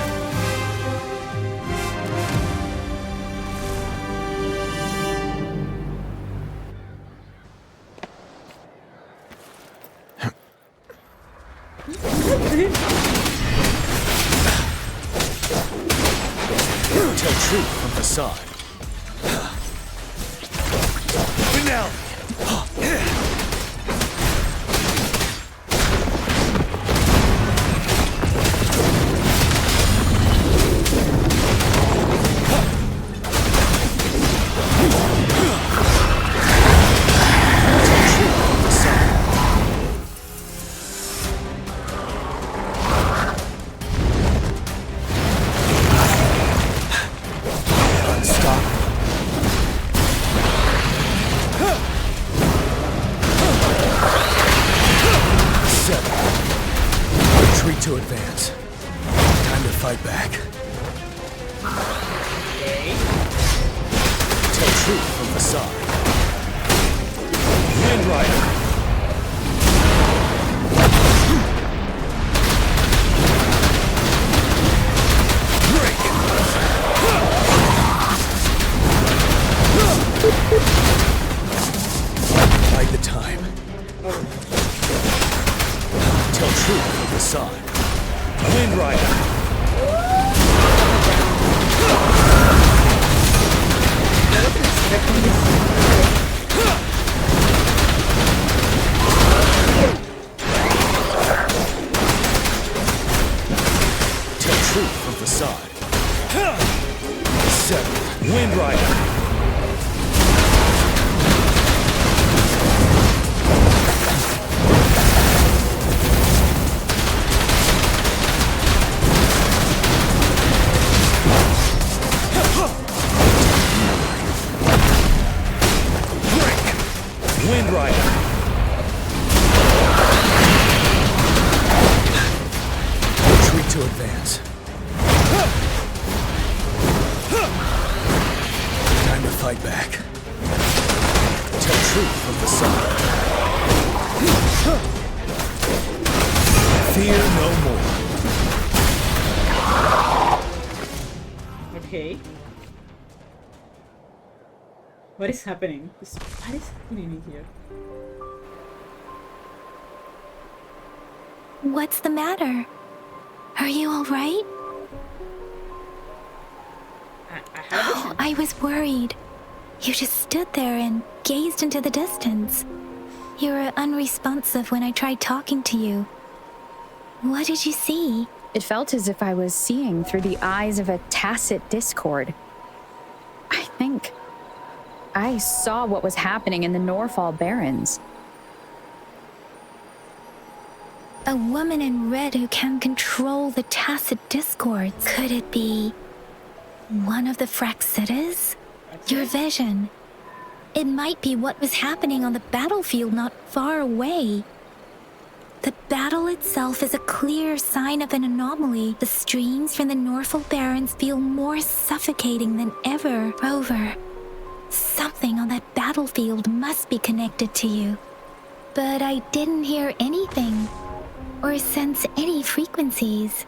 Tell truth from facade. Finale! Retreat to advance. Time to fight back. Tell truth from facade. Wind Rider. Break. Bide the time. Tell truth from facade. Wind Rider. Tell truth from facade. 7. Wind Rider. Wind Rider. Retreat to advance. Time to fight back. Tell truth from facade. Fear no more. Okay. What is happening? What is happening here? What's the matter? Are you all right? I have a vision. I was worried. You just stood there and gazed into the distance. You were unresponsive when I tried talking to you. What did you see? It felt as if I was seeing through the eyes of a tacit discord. I think I saw what was happening in the Norfall Barrens. A woman in red who can control the tacit discords. Could it be one of the Fraxitas? Your vision. It might be what was happening on the battlefield not far away. The battle itself is a clear sign of an anomaly. The streams from the Norfall Barrens feel more suffocating than ever. Rover, something on that battlefield must be connected to you. But I didn't hear anything or sense any frequencies.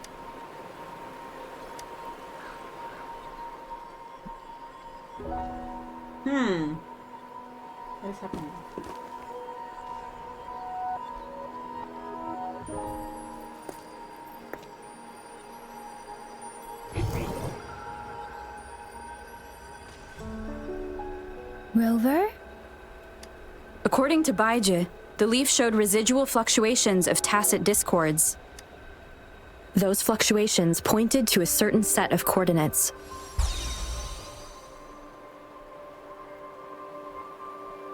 What is happening? Rover? According to Baiji, the leaf showed residual fluctuations of tacit discords. Those fluctuations pointed to a certain set of coordinates.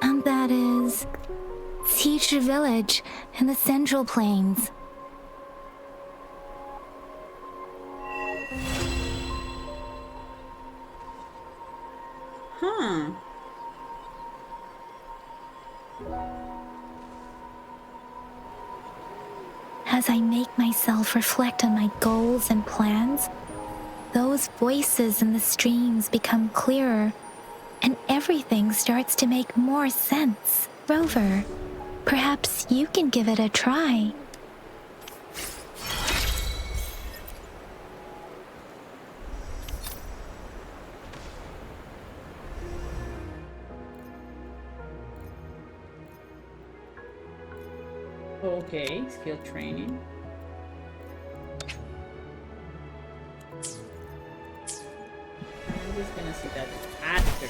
And that is Teacher Village in the Central Plains. Huh. As I make myself reflect on my goals and plans, those voices in the streams become clearer, and everything starts to make more sense. Rover, perhaps you can give it a try. Okay, skill training. I'm just gonna see that after.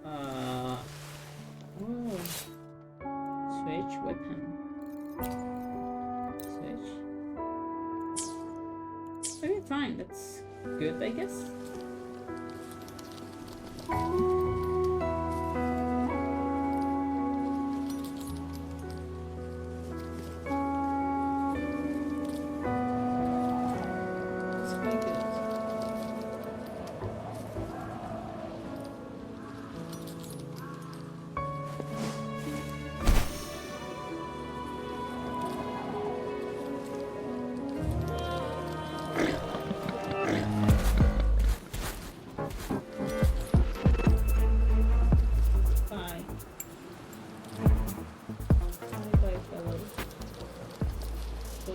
Oh. Switch weapon. Switch. Okay, fine. That's good, I guess.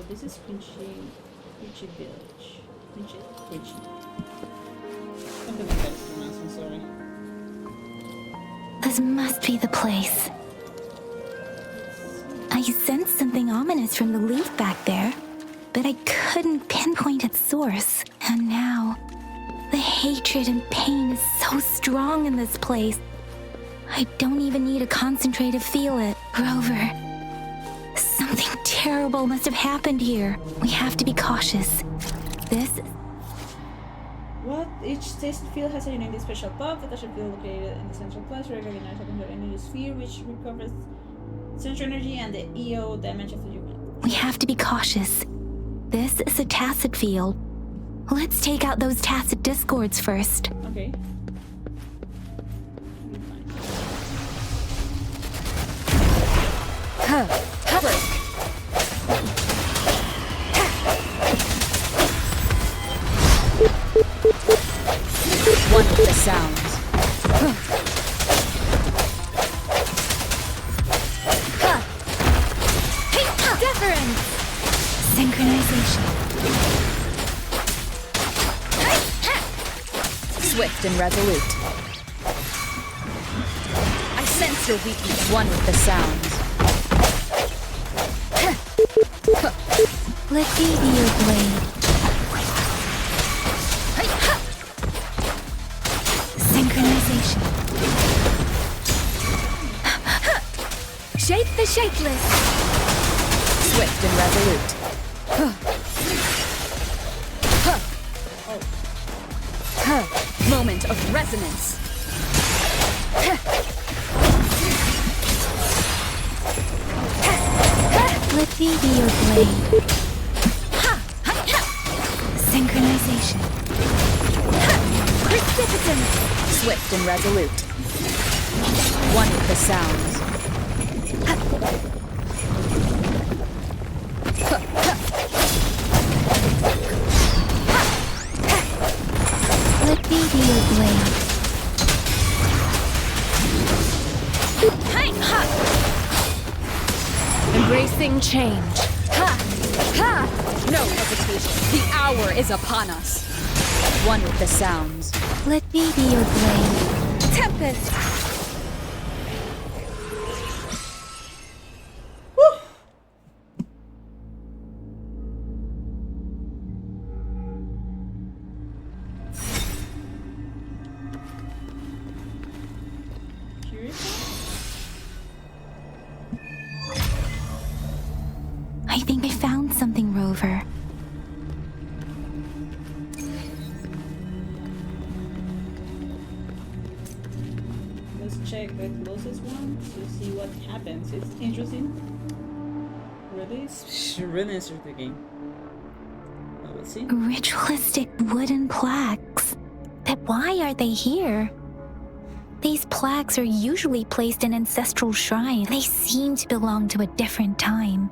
This is Quincy Village. Quincy. Something like that is pronounced, I'm sorry. This must be the place. I sensed something ominous from the leaf back there, but I couldn't pinpoint its source. And now, the hatred and pain is so strong in this place. I don't even need to concentrate to feel it. Rover, something terrible must have happened here. We have to be cautious. What? Each test field has a unique special buff. The test field located in the central place recognizes a control energy sphere which recovers central energy and the EO damage of the unit. We have to be cautious. This is a tacit field. Let's take out those tacit discords first. Okay. One with the sounds. Deference! Synchronization. Swift and resolute. I sense your weakness. One with the sounds. Let me be your blade. Synchronization. Shape the shapeless. Swift and resolute. Moment of resonance. Let me be your blade. Synchronization. Precipitance. Swift and resolute. One with the sounds. Let me be your blade. Embracing change. No hesitation. The hour is upon us. One with the sounds. Let me be your blade. Tempest. I think I found something, Rover. Let's check the closest one to see what happens. It's interesting. Release. Really insert the game. Well, let's see. Ritualistic wooden plaques. But why are they here? These plaques are usually placed in ancestral shrines. They seem to belong to a different time.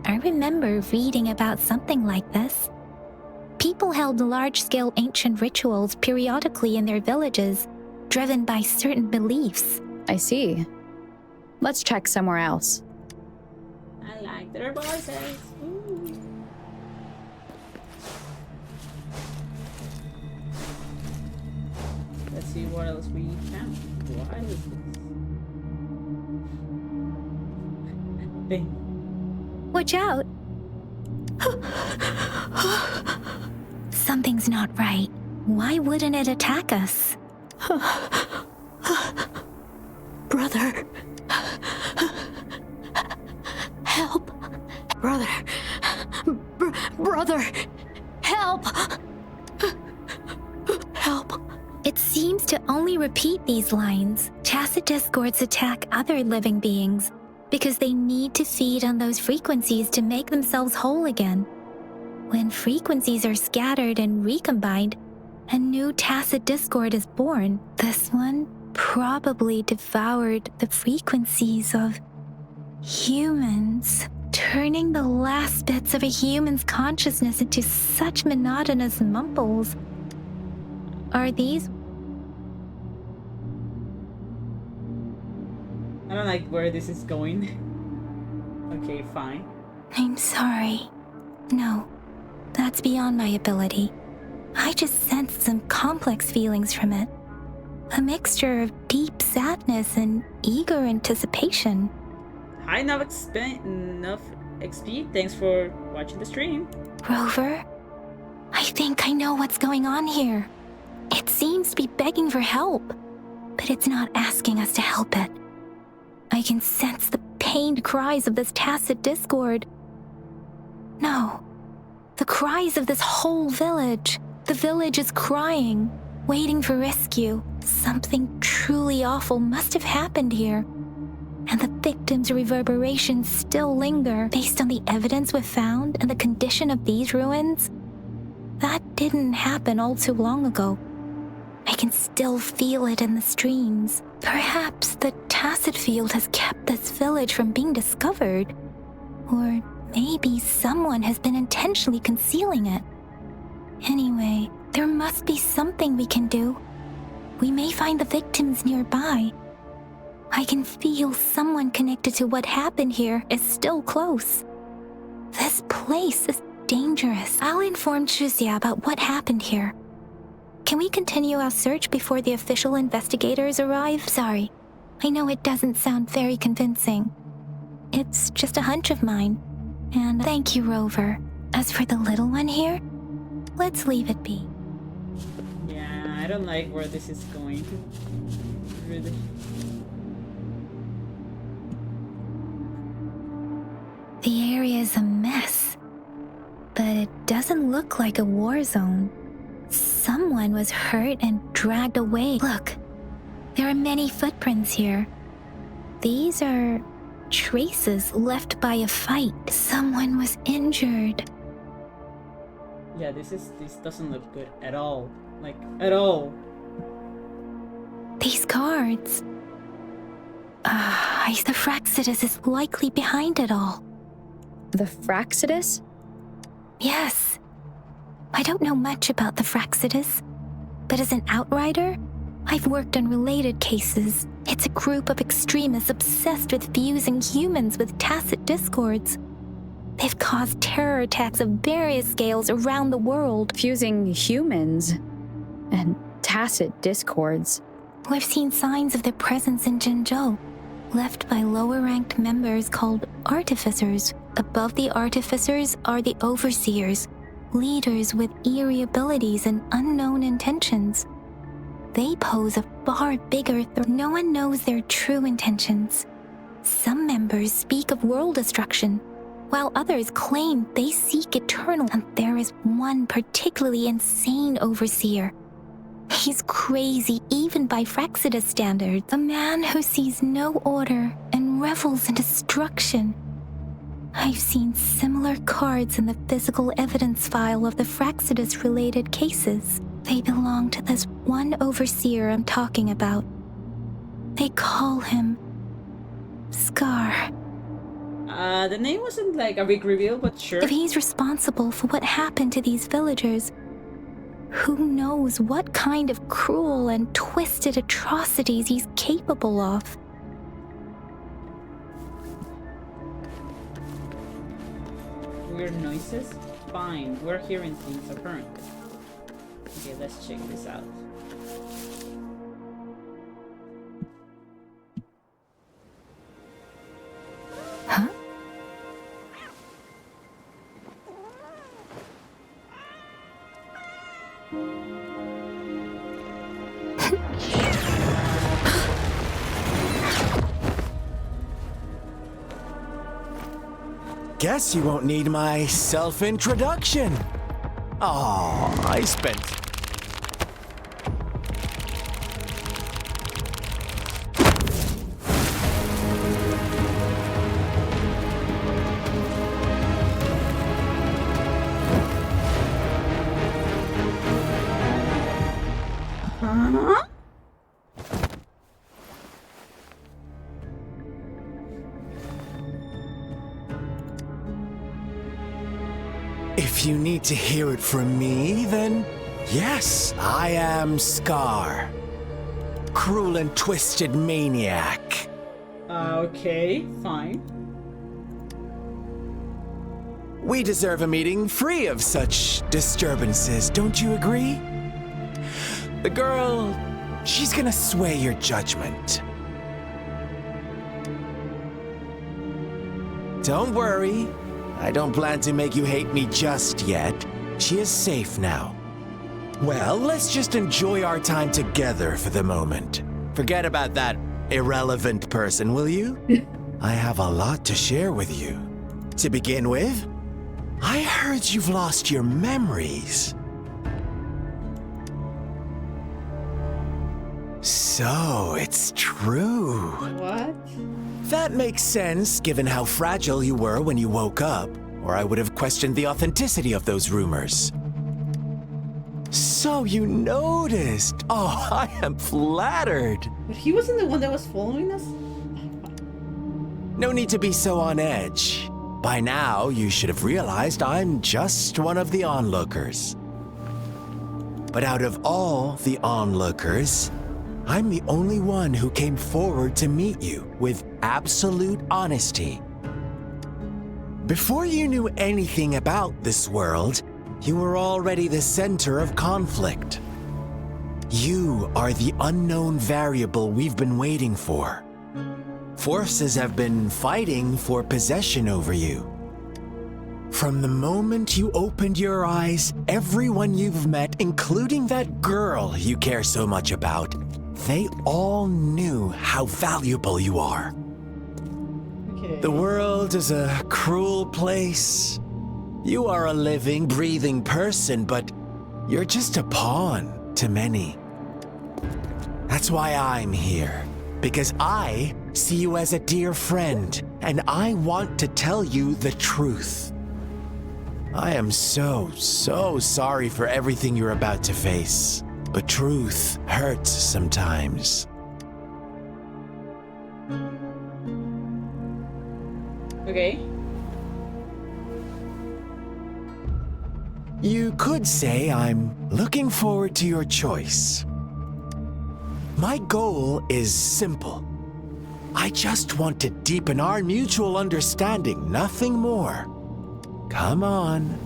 I remember reading about something like this. People held large-scale ancient rituals periodically in their villages, driven by certain beliefs. I see. Let's check somewhere else. I like their voices. Ooh. Let's see what else we found. Why is this thing? Watch out! Something's not right. Why wouldn't it attack us? Brother. Help. Brother. Brother. Help. Help. It seems to only repeat these lines. Tacit discords attack other living beings because they need to feed on those frequencies to make themselves whole again. When frequencies are scattered and recombined, a new tacit discord is born. This one probably devoured the frequencies of humans, turning the last bits of a human's consciousness into such monotonous mumbles. Are these? I don't like where this is going. Okay, fine. I'm sorry. No, that's beyond my ability. I just sensed some complex feelings from it. A mixture of deep sadness and eager anticipation. Hi, enough XP. Thanks for watching the stream. Rover, I think I know what's going on here. It seems to be begging for help, but it's not asking us to help it. I can sense the pained cries of this tacit discord. No, the cries of this whole village. The village is crying, waiting for rescue. Something truly awful must have happened here. And the victims' reverberations still linger based on the evidence we've found and the condition of these ruins. That didn't happen all too long ago. I can still feel it in the streams. Perhaps the tacit field has kept this village from being discovered. Or maybe someone has been intentionally concealing it. Anyway, there must be something we can do. We may find the victims nearby. I can feel someone connected to what happened here is still close. This place is dangerous. I'll inform Chuzia about what happened here. Can we continue our search before the official investigators arrive? Sorry, I know it doesn't sound very convincing. It's just a hunch of mine. And thank you, Rover. As for the little one here, let's leave it be. Yeah, I don't like where this is going. Really. is a mess, but it doesn't look like a war zone. Someone was hurt and dragged away. Look, there are many footprints here. These are traces left by a fight. Someone was injured. Yeah, this doesn't look good at all. Like, at all. These cards. The Fraxidus is likely behind it all. The Fraxidus? Yes. I don't know much about the Fraxidus, but as an outrider, I've worked on related cases. It's a group of extremists obsessed with fusing humans with tacit discords. They've caused terror attacks of various scales around the world. Fusing humans and tacit discords. We've seen signs of their presence in Jinzhou, left by lower-ranked members called artificers. Above the artificers are the overseers, leaders with eerie abilities and unknown intentions. They pose a far bigger threat. No one knows their true intentions. Some members speak of world destruction, while others claim they seek eternal. And there is one particularly insane overseer. He's crazy even by Fraxidus standards. A man who sees no order and revels in destruction. I've seen similar cards in the physical evidence file of the Fraxidus-related cases. They belong to this one overseer I'm talking about. They call him Scar. The name wasn't like a big reveal, but sure. If he's responsible for what happened to these villagers, who knows what kind of cruel and twisted atrocities he's capable of. Weird noises? Fine, we're hearing things apparently. Okay, let's check this out. Huh? Guess you won't need my self-introduction. Oh, I spent... If you need to hear it from me, then yes, I am Scar. Cruel and twisted maniac. Okay, fine. We deserve a meeting free of such disturbances, don't you agree? The girl, she's gonna sway your judgment. Don't worry. I don't plan to make you hate me just yet. She is safe now. Well, let's just enjoy our time together for the moment. Forget about that irrelevant person, will you? I have a lot to share with you. To begin with, I heard you've lost your memories. So, it's true. What? That makes sense, given how fragile you were when you woke up, or I would have questioned the authenticity of those rumors. So you noticed. Oh, I am flattered. But he wasn't the one that was following us? No need to be so on edge. By now, you should have realized I'm just one of the onlookers. But out of all the onlookers, I'm the only one who came forward to meet you with absolute honesty. Before you knew anything about this world, you were already the center of conflict. You are the unknown variable we've been waiting for. Forces have been fighting for possession over you. From the moment you opened your eyes, everyone you've met, including that girl you care so much about, they all knew how valuable you are. Okay. The world is a cruel place. You are a living, breathing person, but you're just a pawn to many. That's why I'm here, because I see you as a dear friend, and I want to tell you the truth. I am so sorry for everything you're about to face, but truth hurts sometimes. Okay. You could say I'm looking forward to your choice. My goal is simple. I just want to deepen our mutual understanding, nothing more. Come on.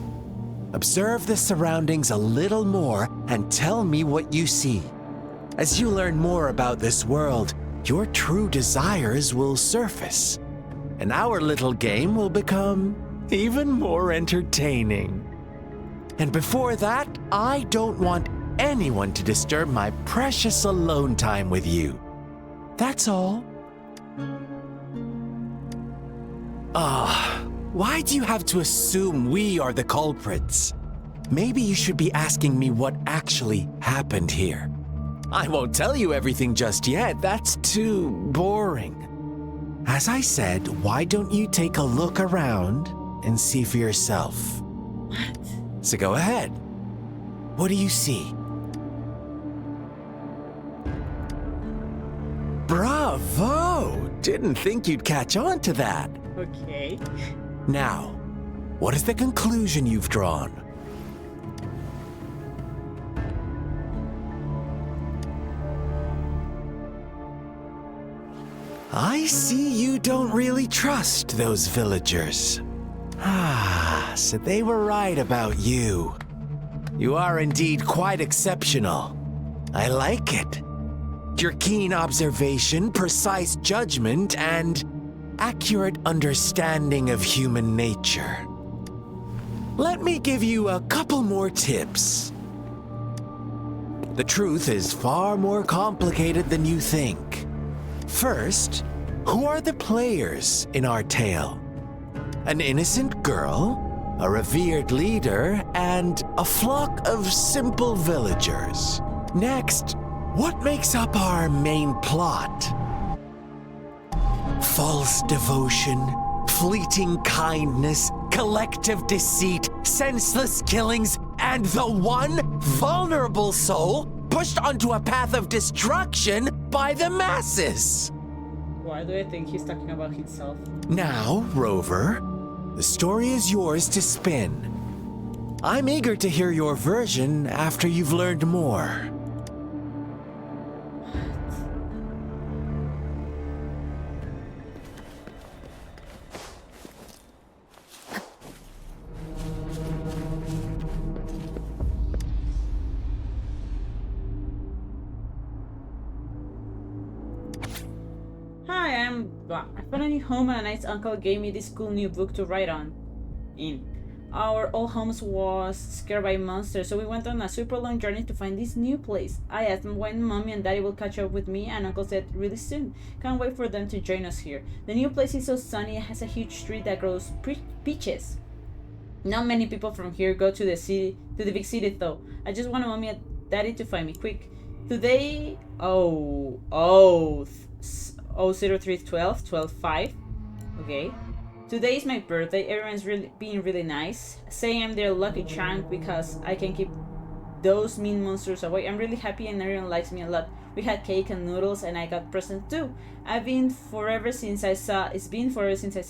Observe the surroundings a little more and tell me what you see. As you learn more about this world, your true desires will surface, and our little game will become even more entertaining. And before that, I don't want anyone to disturb my precious alone time with you. That's all. Why do you have to assume we are the culprits? Maybe you should be asking me what actually happened here. I won't tell you everything just yet, that's too boring. As I said, why don't you take a look around and see for yourself? What? So go ahead. What do you see? Bravo! Didn't think you'd catch on to that. Okay. Now, what is the conclusion you've drawn? I see you don't really trust those villagers. So they were right about you. You are indeed quite exceptional. I like it. Your keen observation, precise judgment, and accurate understanding of human nature. Let me give you a couple more tips. The truth is far more complicated than you think. First, who are the players in our tale? An innocent girl, a revered leader, and a flock of simple villagers. Next, what makes up our main plot? False devotion, fleeting kindness, collective deceit, senseless killings, and the one vulnerable soul pushed onto a path of destruction by the masses. Why do I think he's talking about himself? Now, Rover, the story is yours to spin. I'm eager to hear your version after you've learned more. I found a new home and a nice uncle gave me this cool new book to write in. Our old home was scared by monsters, so we went on a super long journey to find this new place. I asked them when Mommy and Daddy will catch up with me, and Uncle said really soon. Can't wait for them to join us here. The new place is so sunny, it has a huge tree that grows peaches. Not many people from here go to the big city though. I just want Mommy and Daddy to find me quick. Today, 0312-12-5. Okay. Today is my birthday. Everyone's being really nice. Say I'm their lucky charm because I can keep those mean monsters away. I'm really happy and everyone likes me a lot. We had cake and noodles and I got presents too. It's been forever since I saw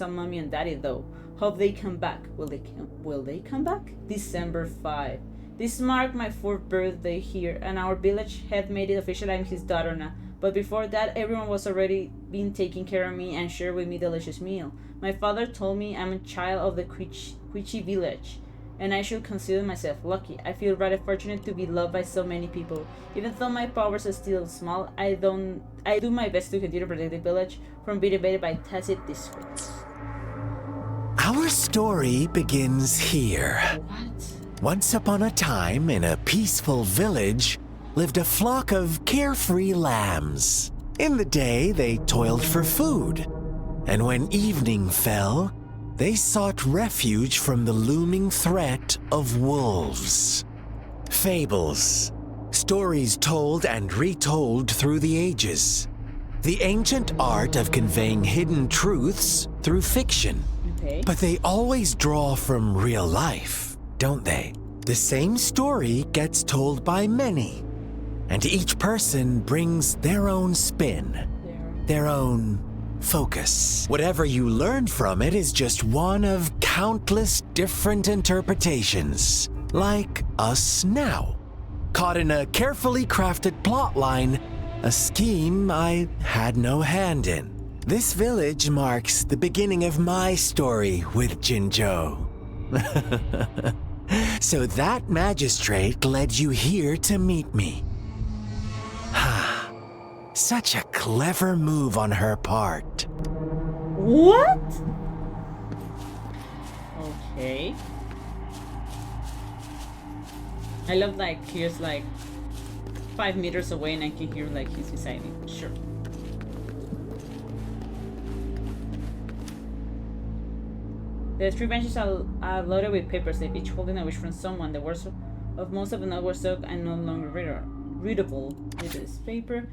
Mommy and Daddy though. Hope they come back. Will they come back? December 5. This marked my 4th birthday here, and our village head made it official I'm his daughter now. But before that, everyone was already been taking care of me and shared with me delicious meal. My father told me I'm a child of the Quichi village, and I should consider myself lucky. I feel rather fortunate to be loved by so many people. Even though my powers are still small, I do my best to continue to protect the village from being invaded by tacit disgrace. Our story begins here. What? Once upon a time, in a peaceful village, lived a flock of carefree lambs. In the day, they toiled for food. And when evening fell, they sought refuge from the looming threat of wolves. Fables, stories told and retold through the ages. The ancient art of conveying hidden truths through fiction. Okay. But they always draw from real life, don't they? The same story gets told by many, and each person brings their own spin, their own focus. Whatever you learn from it is just one of countless different interpretations, like us now, caught in a carefully crafted plotline, a scheme I had no hand in. This village marks the beginning of my story with Jinzhou. So that magistrate led you here to meet me. Such a clever move on her part. What? Okay. I love like he's like 5 meters away and I can hear like he's beside me. Sure. The 3 benches are loaded with papers, they each holding a wish from someone. The words of most of them were soaked and no longer readable with this paper.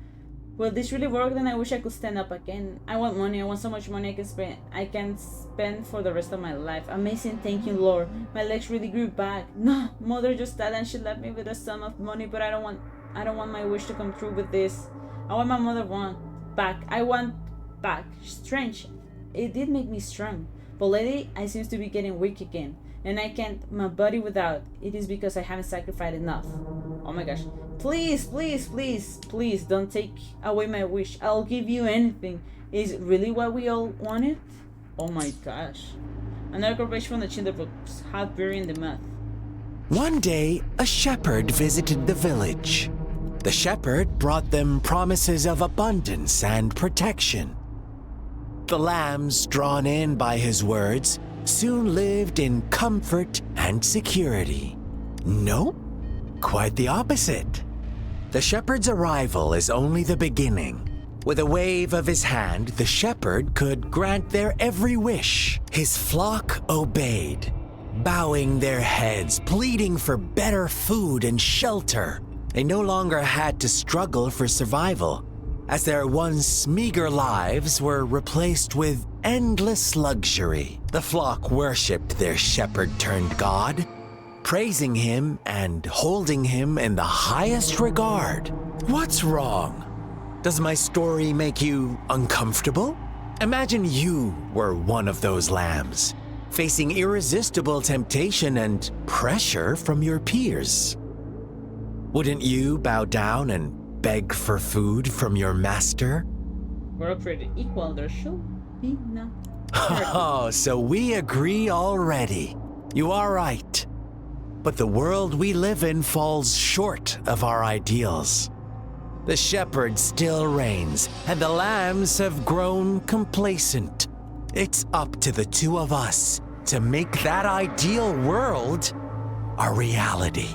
Will this really work? Then I wish I could stand up again. I want money. I want so much money I can spend for the rest of my life. Amazing, thank you, Lord. My legs really grew back. No, Mother just died and she left me with a sum of money, but I don't want my wish to come true with this. I want my mother back. I want back. Strange. It did make me strong. But lately, I seem to be getting weak again. And I can't my body without. It is because I haven't sacrificed enough. Oh my gosh. Please, please, please, please don't take away my wish. I'll give you anything. Is it really what we all wanted? Oh my gosh. Another corporation from the Childer books, half buried in the mud. One day, a shepherd visited the village. The shepherd brought them promises of abundance and protection. The lambs, drawn in by his words, soon lived in comfort and security. Nope, quite the opposite. The shepherd's arrival is only the beginning. With a wave of his hand, the shepherd could grant their every wish. His flock obeyed, bowing their heads, pleading for better food and shelter. They no longer had to struggle for survival, as their once meager lives were replaced with endless luxury. The flock worshipped their shepherd-turned-god, praising him and holding him in the highest regard. What's wrong? Does my story make you uncomfortable? Imagine you were one of those lambs, facing irresistible temptation and pressure from your peers. Wouldn't you bow down and beg for food from your master? We're created equal, there should be no. Oh, so we agree already. You are right. But the world we live in falls short of our ideals. The shepherd still reigns, and the lambs have grown complacent. It's up to the two of us to make that ideal world a reality.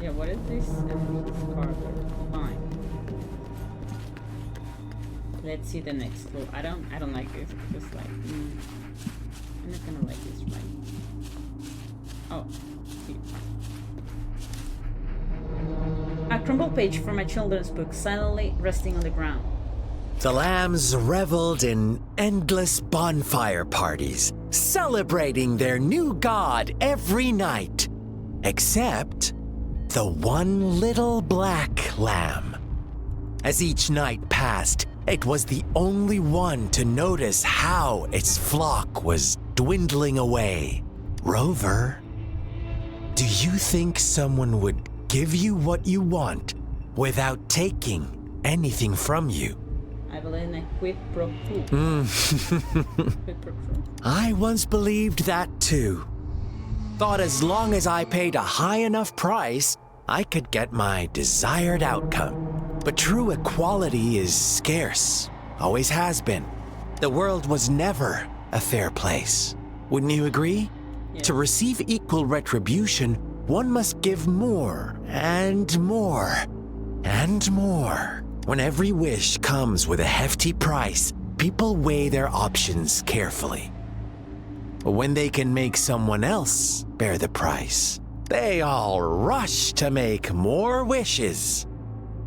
Yeah, what is this? Carver. Fine. Let's see the next clue. I don't like this because like I'm not gonna like this, right? Oh, here. A crumpled page from a children's book silently resting on the ground. The lambs reveled in endless bonfire parties, celebrating their new god every night, except the one little black lamb. As each night passed, it was the only one to notice how its flock was dwindling away. Rover, do you think someone would give you what you want without taking anything from you? I believe in a quid pro quo. Quid pro quo. I once believed that too. Thought as long as I paid a high enough price, I could get my desired outcome. But true equality is scarce, always has been. The world was never a fair place. Wouldn't you agree? Yeah. To receive equal retribution, one must give more and more and more. When every wish comes with a hefty price, people weigh their options carefully. But when they can make someone else bear the price, they all rush to make more wishes.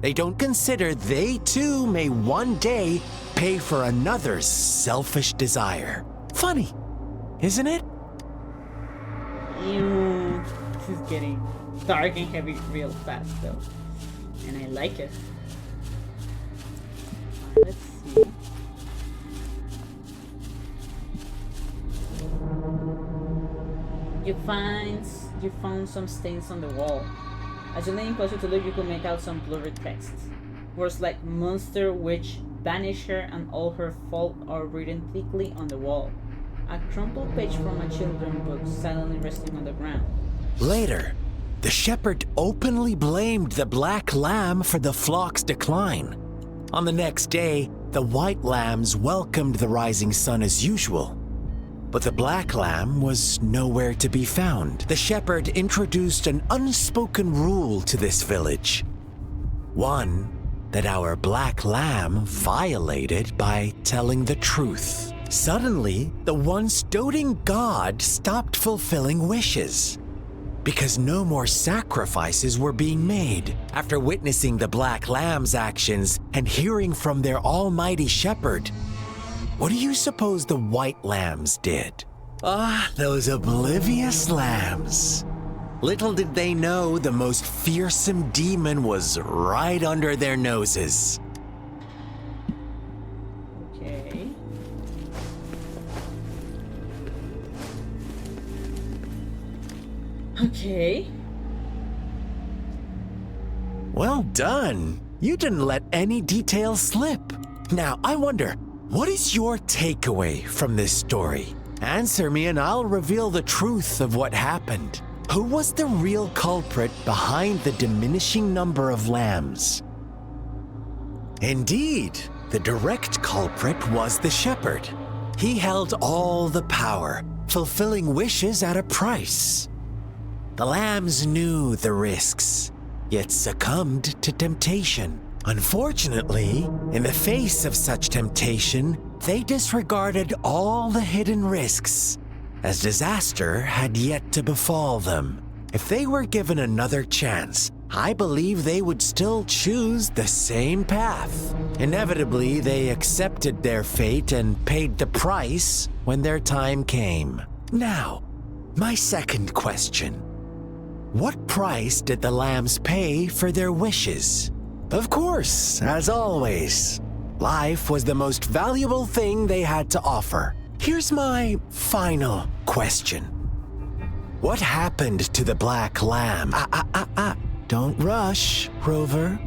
They don't consider they too may one day pay for another's selfish desire. Funny, isn't it? Ew, this is getting dark and heavy real fast though. And I like it. Let's see. You found some stains on the wall. As you lean closer to look, you could make out some blurry text. Words like monster, witch, banisher, and all her fault are written thickly on the wall. A crumpled page from a children's book silently resting on the ground. Later, the shepherd openly blamed the black lamb for the flock's decline. On the next day, the white lambs welcomed the rising sun as usual. But the black lamb was nowhere to be found. The shepherd introduced an unspoken rule to this village. One that our black lamb violated by telling the truth. Suddenly, the once doting god stopped fulfilling wishes because no more sacrifices were being made. After witnessing the black lamb's actions and hearing from their almighty shepherd, what do you suppose the white lambs did? Ah, those oblivious lambs. Little did they know the most fearsome demon was right under their noses. Okay. Okay. Well done. You didn't let any details slip. Now, I wonder, what is your takeaway from this story? Answer me and I'll reveal the truth of what happened. Who was the real culprit behind the diminishing number of lambs? Indeed, the direct culprit was the shepherd. He held all the power, fulfilling wishes at a price. The lambs knew the risks, yet succumbed to temptation. Unfortunately, in the face of such temptation, they disregarded all the hidden risks, as disaster had yet to befall them. If they were given another chance, I believe they would still choose the same path. Inevitably, they accepted their fate and paid the price when their time came. Now, my second question. What price did the lambs pay for their wishes? Of course, as always, life was the most valuable thing they had to offer. Here's my final question. What happened to the black lamb? Don't rush, Rover.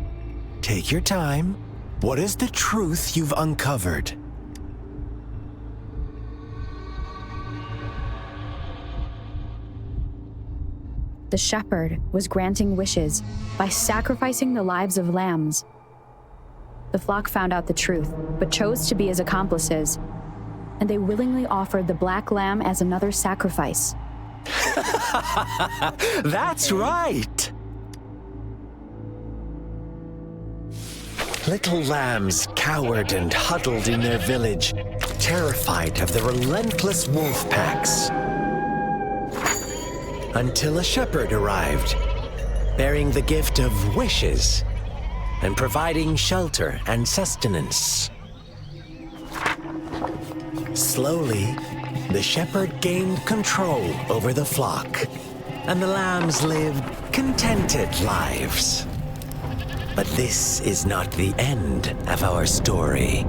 Take your time. What is the truth you've uncovered? The shepherd was granting wishes by sacrificing the lives of lambs. The flock found out the truth, but chose to be his accomplices, and they willingly offered the black lamb as another sacrifice. That's right! Little lambs cowered and huddled in their village, terrified of the relentless wolf packs. Until a shepherd arrived, bearing the gift of wishes and providing shelter and sustenance. Slowly, the shepherd gained control over the flock, and the lambs lived contented lives. But this is not the end of our story.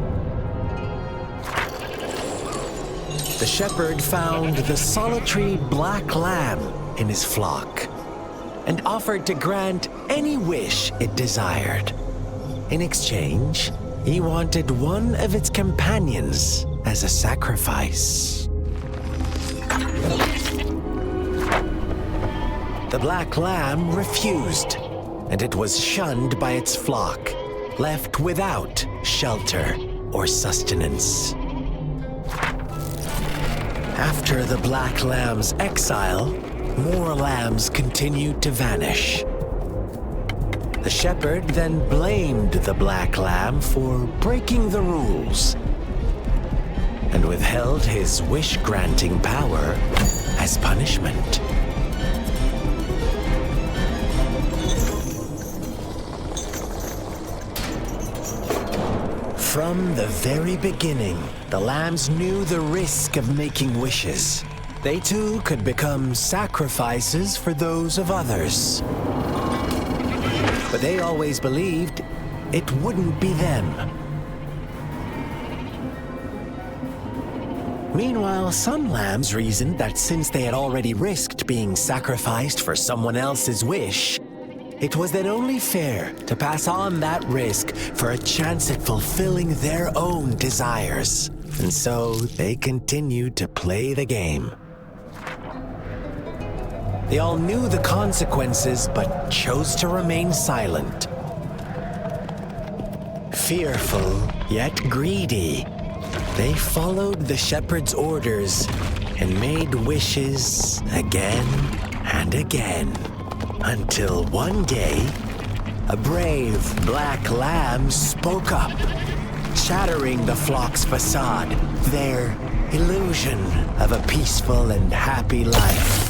The shepherd found the solitary black lamb in his flock and offered to grant any wish it desired. In exchange, he wanted one of its companions as a sacrifice. The black lamb refused, and it was shunned by its flock, left without shelter or sustenance. After the black lamb's exile, more lambs continued to vanish. The shepherd then blamed the black lamb for breaking the rules and withheld his wish-granting power as punishment. From the very beginning, the lambs knew the risk of making wishes. They too could become sacrifices for those of others. But they always believed it wouldn't be them. Meanwhile, some lambs reasoned that since they had already risked being sacrificed for someone else's wish, it was then only fair to pass on that risk for a chance at fulfilling their own desires. And so they continued to play the game. They all knew the consequences, but chose to remain silent. Fearful, yet greedy, they followed the shepherd's orders and made wishes again and again. Until one day, a brave black lamb spoke up, shattering the flock's facade, their illusion of a peaceful and happy life.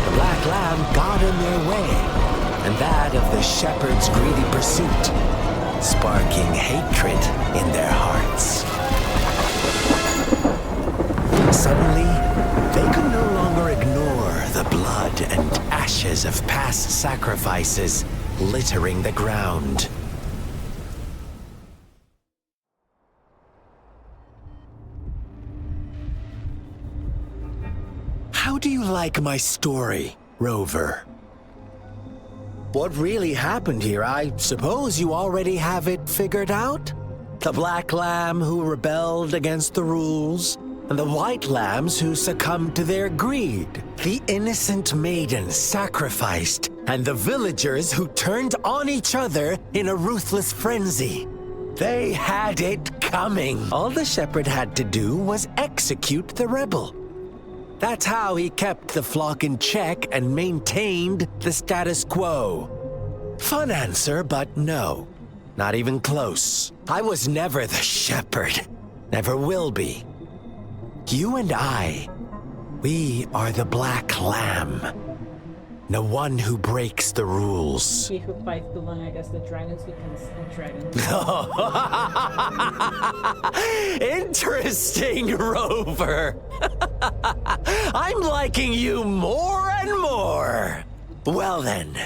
The black lamb got in their way, and that of the shepherd's greedy pursuit, sparking hatred in their hearts. Suddenly, they could no longer ignore the blood and ashes of past sacrifices littering the ground. How do you like my story, Rover? What really happened here? I suppose you already have it figured out? The black lamb who rebelled against the rules, and the white lambs who succumbed to their greed. The innocent maidens sacrificed, and the villagers who turned on each other in a ruthless frenzy. They had it coming. All the shepherd had to do was execute the rebel. That's how he kept the flock in check and maintained the status quo. Fun answer, but no. Not even close. I was never the shepherd. Never will be. You and I, we are the black lamb. The one who breaks the rules. He who fights too long, I guess the dragons becomes a dragon. Interesting, Rover. I'm liking you more and more. Well then,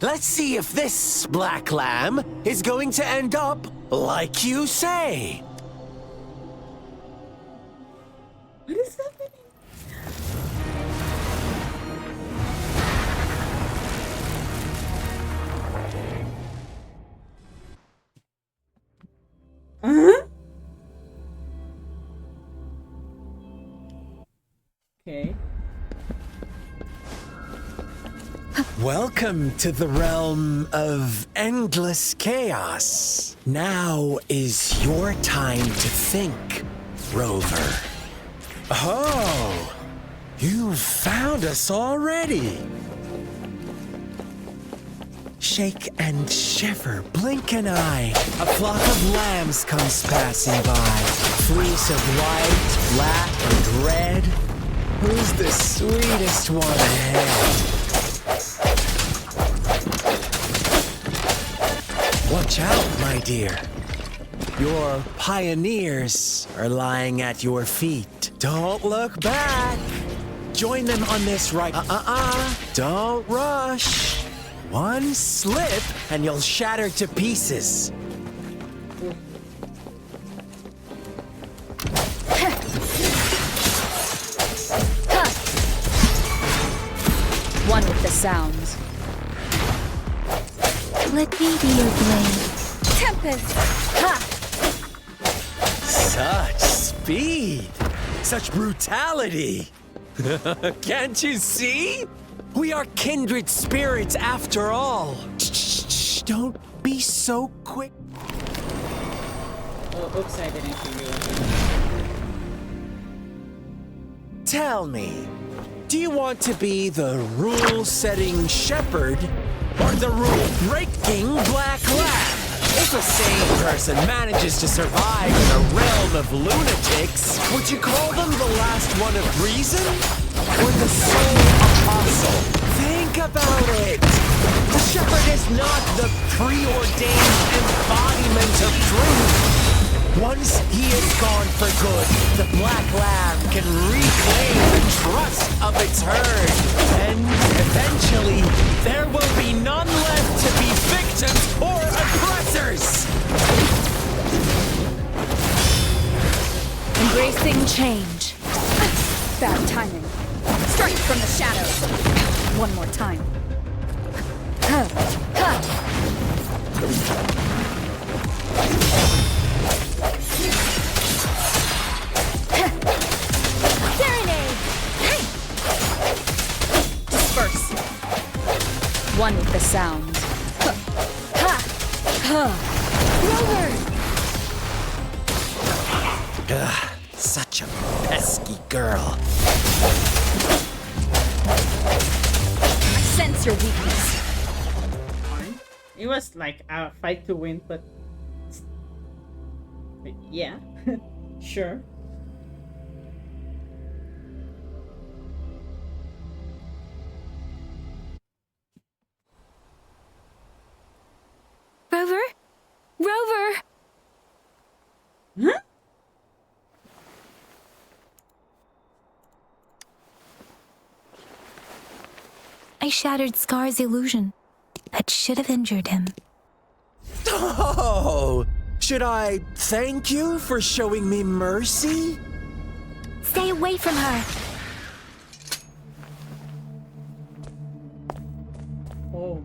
let's see if this black lamb is going to end up like you say. What is happening? Okay. Welcome to the realm of endless chaos. Now is your time to think, Rover. Oh, you've found us already. Shake and shiver, blink an eye. A flock of lambs comes passing by. Fleece of white, black, and red. Who's the sweetest one ahead? Watch out, my dear. Your pioneers are lying at your feet. Don't look back. Join them on this right. Don't rush. One slip and you'll shatter to pieces. One with the sounds. Let me be your blade. Tempest! Ha! Such speed. Such brutality. Can't you see? We are kindred spirits after all. Shh, don't be so quick. Oh, oops, I didn't figure it out. Tell me, do you want to be the rule-setting shepherd or the rule-breaking black lamb? If a sane person manages to survive in a realm of lunatics, would you call them the last one of reason? Or the sole apostle? Think about it! The shepherd is not the preordained embodiment of truth. Once he is gone for good, the black lamb can reclaim the trust of its herd. And eventually, there will be none left to be victims or oppressors! Embracing change. Bad timing. Strike from the shadows. One more time. Serenade! Disperse. One with the sound. Ugh, such a pesky girl. I sense your weakness. It was like a fight to win, but yeah, sure. Rover? Rover! Huh? I shattered Scar's illusion. That should have injured him. Oh! Should I thank you for showing me mercy? Stay away from her! Oh.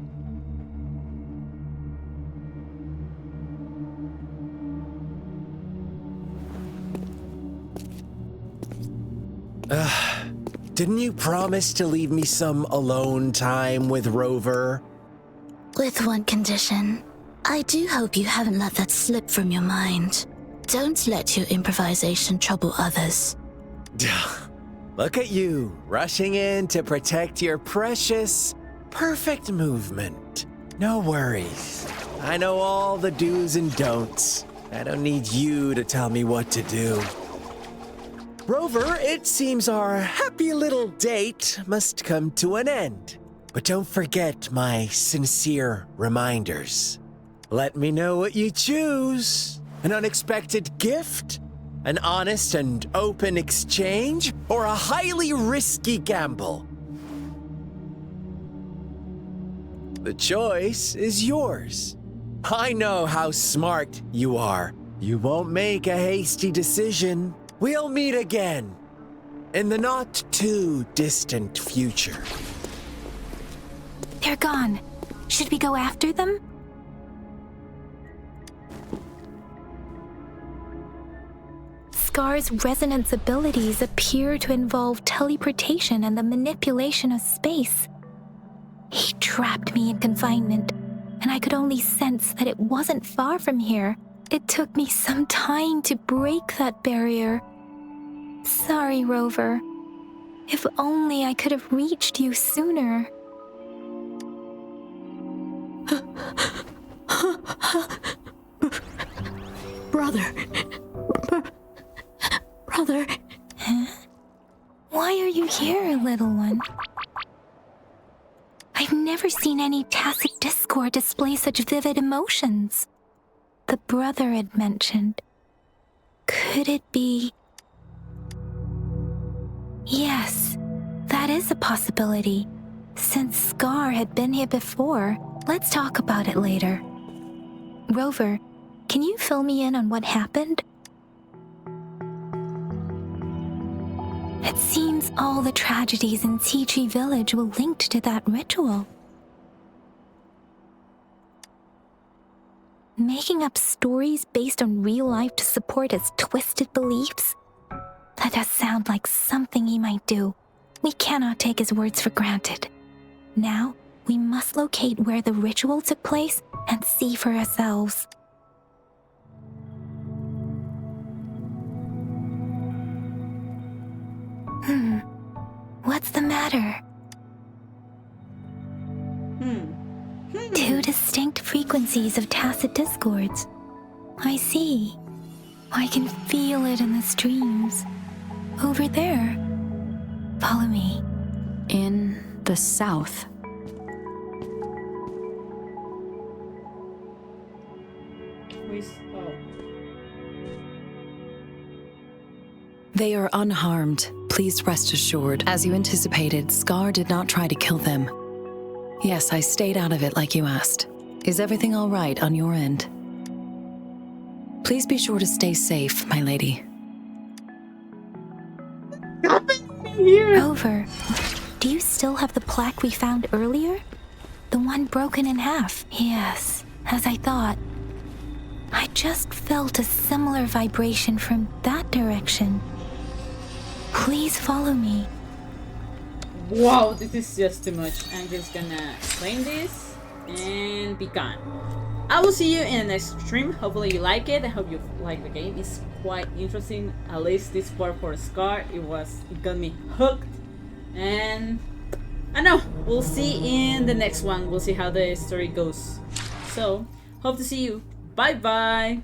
Didn't you promise to leave me some alone time with Rover? With one condition. I do hope you haven't let that slip from your mind. Don't let your improvisation trouble others. Look at you, rushing in to protect your precious, perfect movement. No worries. I know all the do's and don'ts. I don't need you to tell me what to do. Rover, it seems our happy little date must come to an end. But don't forget my sincere reminders. Let me know what you choose. An unexpected gift? An honest and open exchange? Or a highly risky gamble? The choice is yours. I know how smart you are. You won't make a hasty decision. We'll meet again in the not too distant future. They're gone. Should we go after them? Scar's resonance abilities appear to involve teleportation and the manipulation of space. He trapped me in confinement, and I could only sense that it wasn't far from here. It took me some time to break that barrier. Sorry, Rover. If only I could have reached you sooner. Brother. Brother. Huh? Why are you here, little one? I've never seen any tacit discord display such vivid emotions. The brother had mentioned. Could it be... Yes, that is a possibility. Since Scar had been here before, let's talk about it later. Rover, can you fill me in on what happened? It seems all the tragedies in Tea Tree Village were linked to that ritual. Making up stories based on real life to support his twisted beliefs? That does sound like something he might do. We cannot take his words for granted. Now, we must locate where the ritual took place and see for ourselves. matter? Two distinct frequencies of tacit discords. I see. I can feel it in the streams. Over there. Follow me. In the south. Oh. They are unharmed. Please rest assured. As you anticipated, Scar did not try to kill them. Yes, I stayed out of it like you asked. Is everything all right on your end? Please be sure to stay safe, my lady. Rover, do you still have the plaque we found earlier? The one broken in half? Yes, as I thought. I just felt a similar vibration from that direction. Please follow me. Wow, this is just too much. I'm just gonna claim this and be gone. I will see you in the next stream. Hopefully you like it. I hope you like the game. It's quite interesting. At least this part for Scar, it got me hooked. And I know we'll see in the next one. We'll see how the story goes. So hope to see you. Bye bye.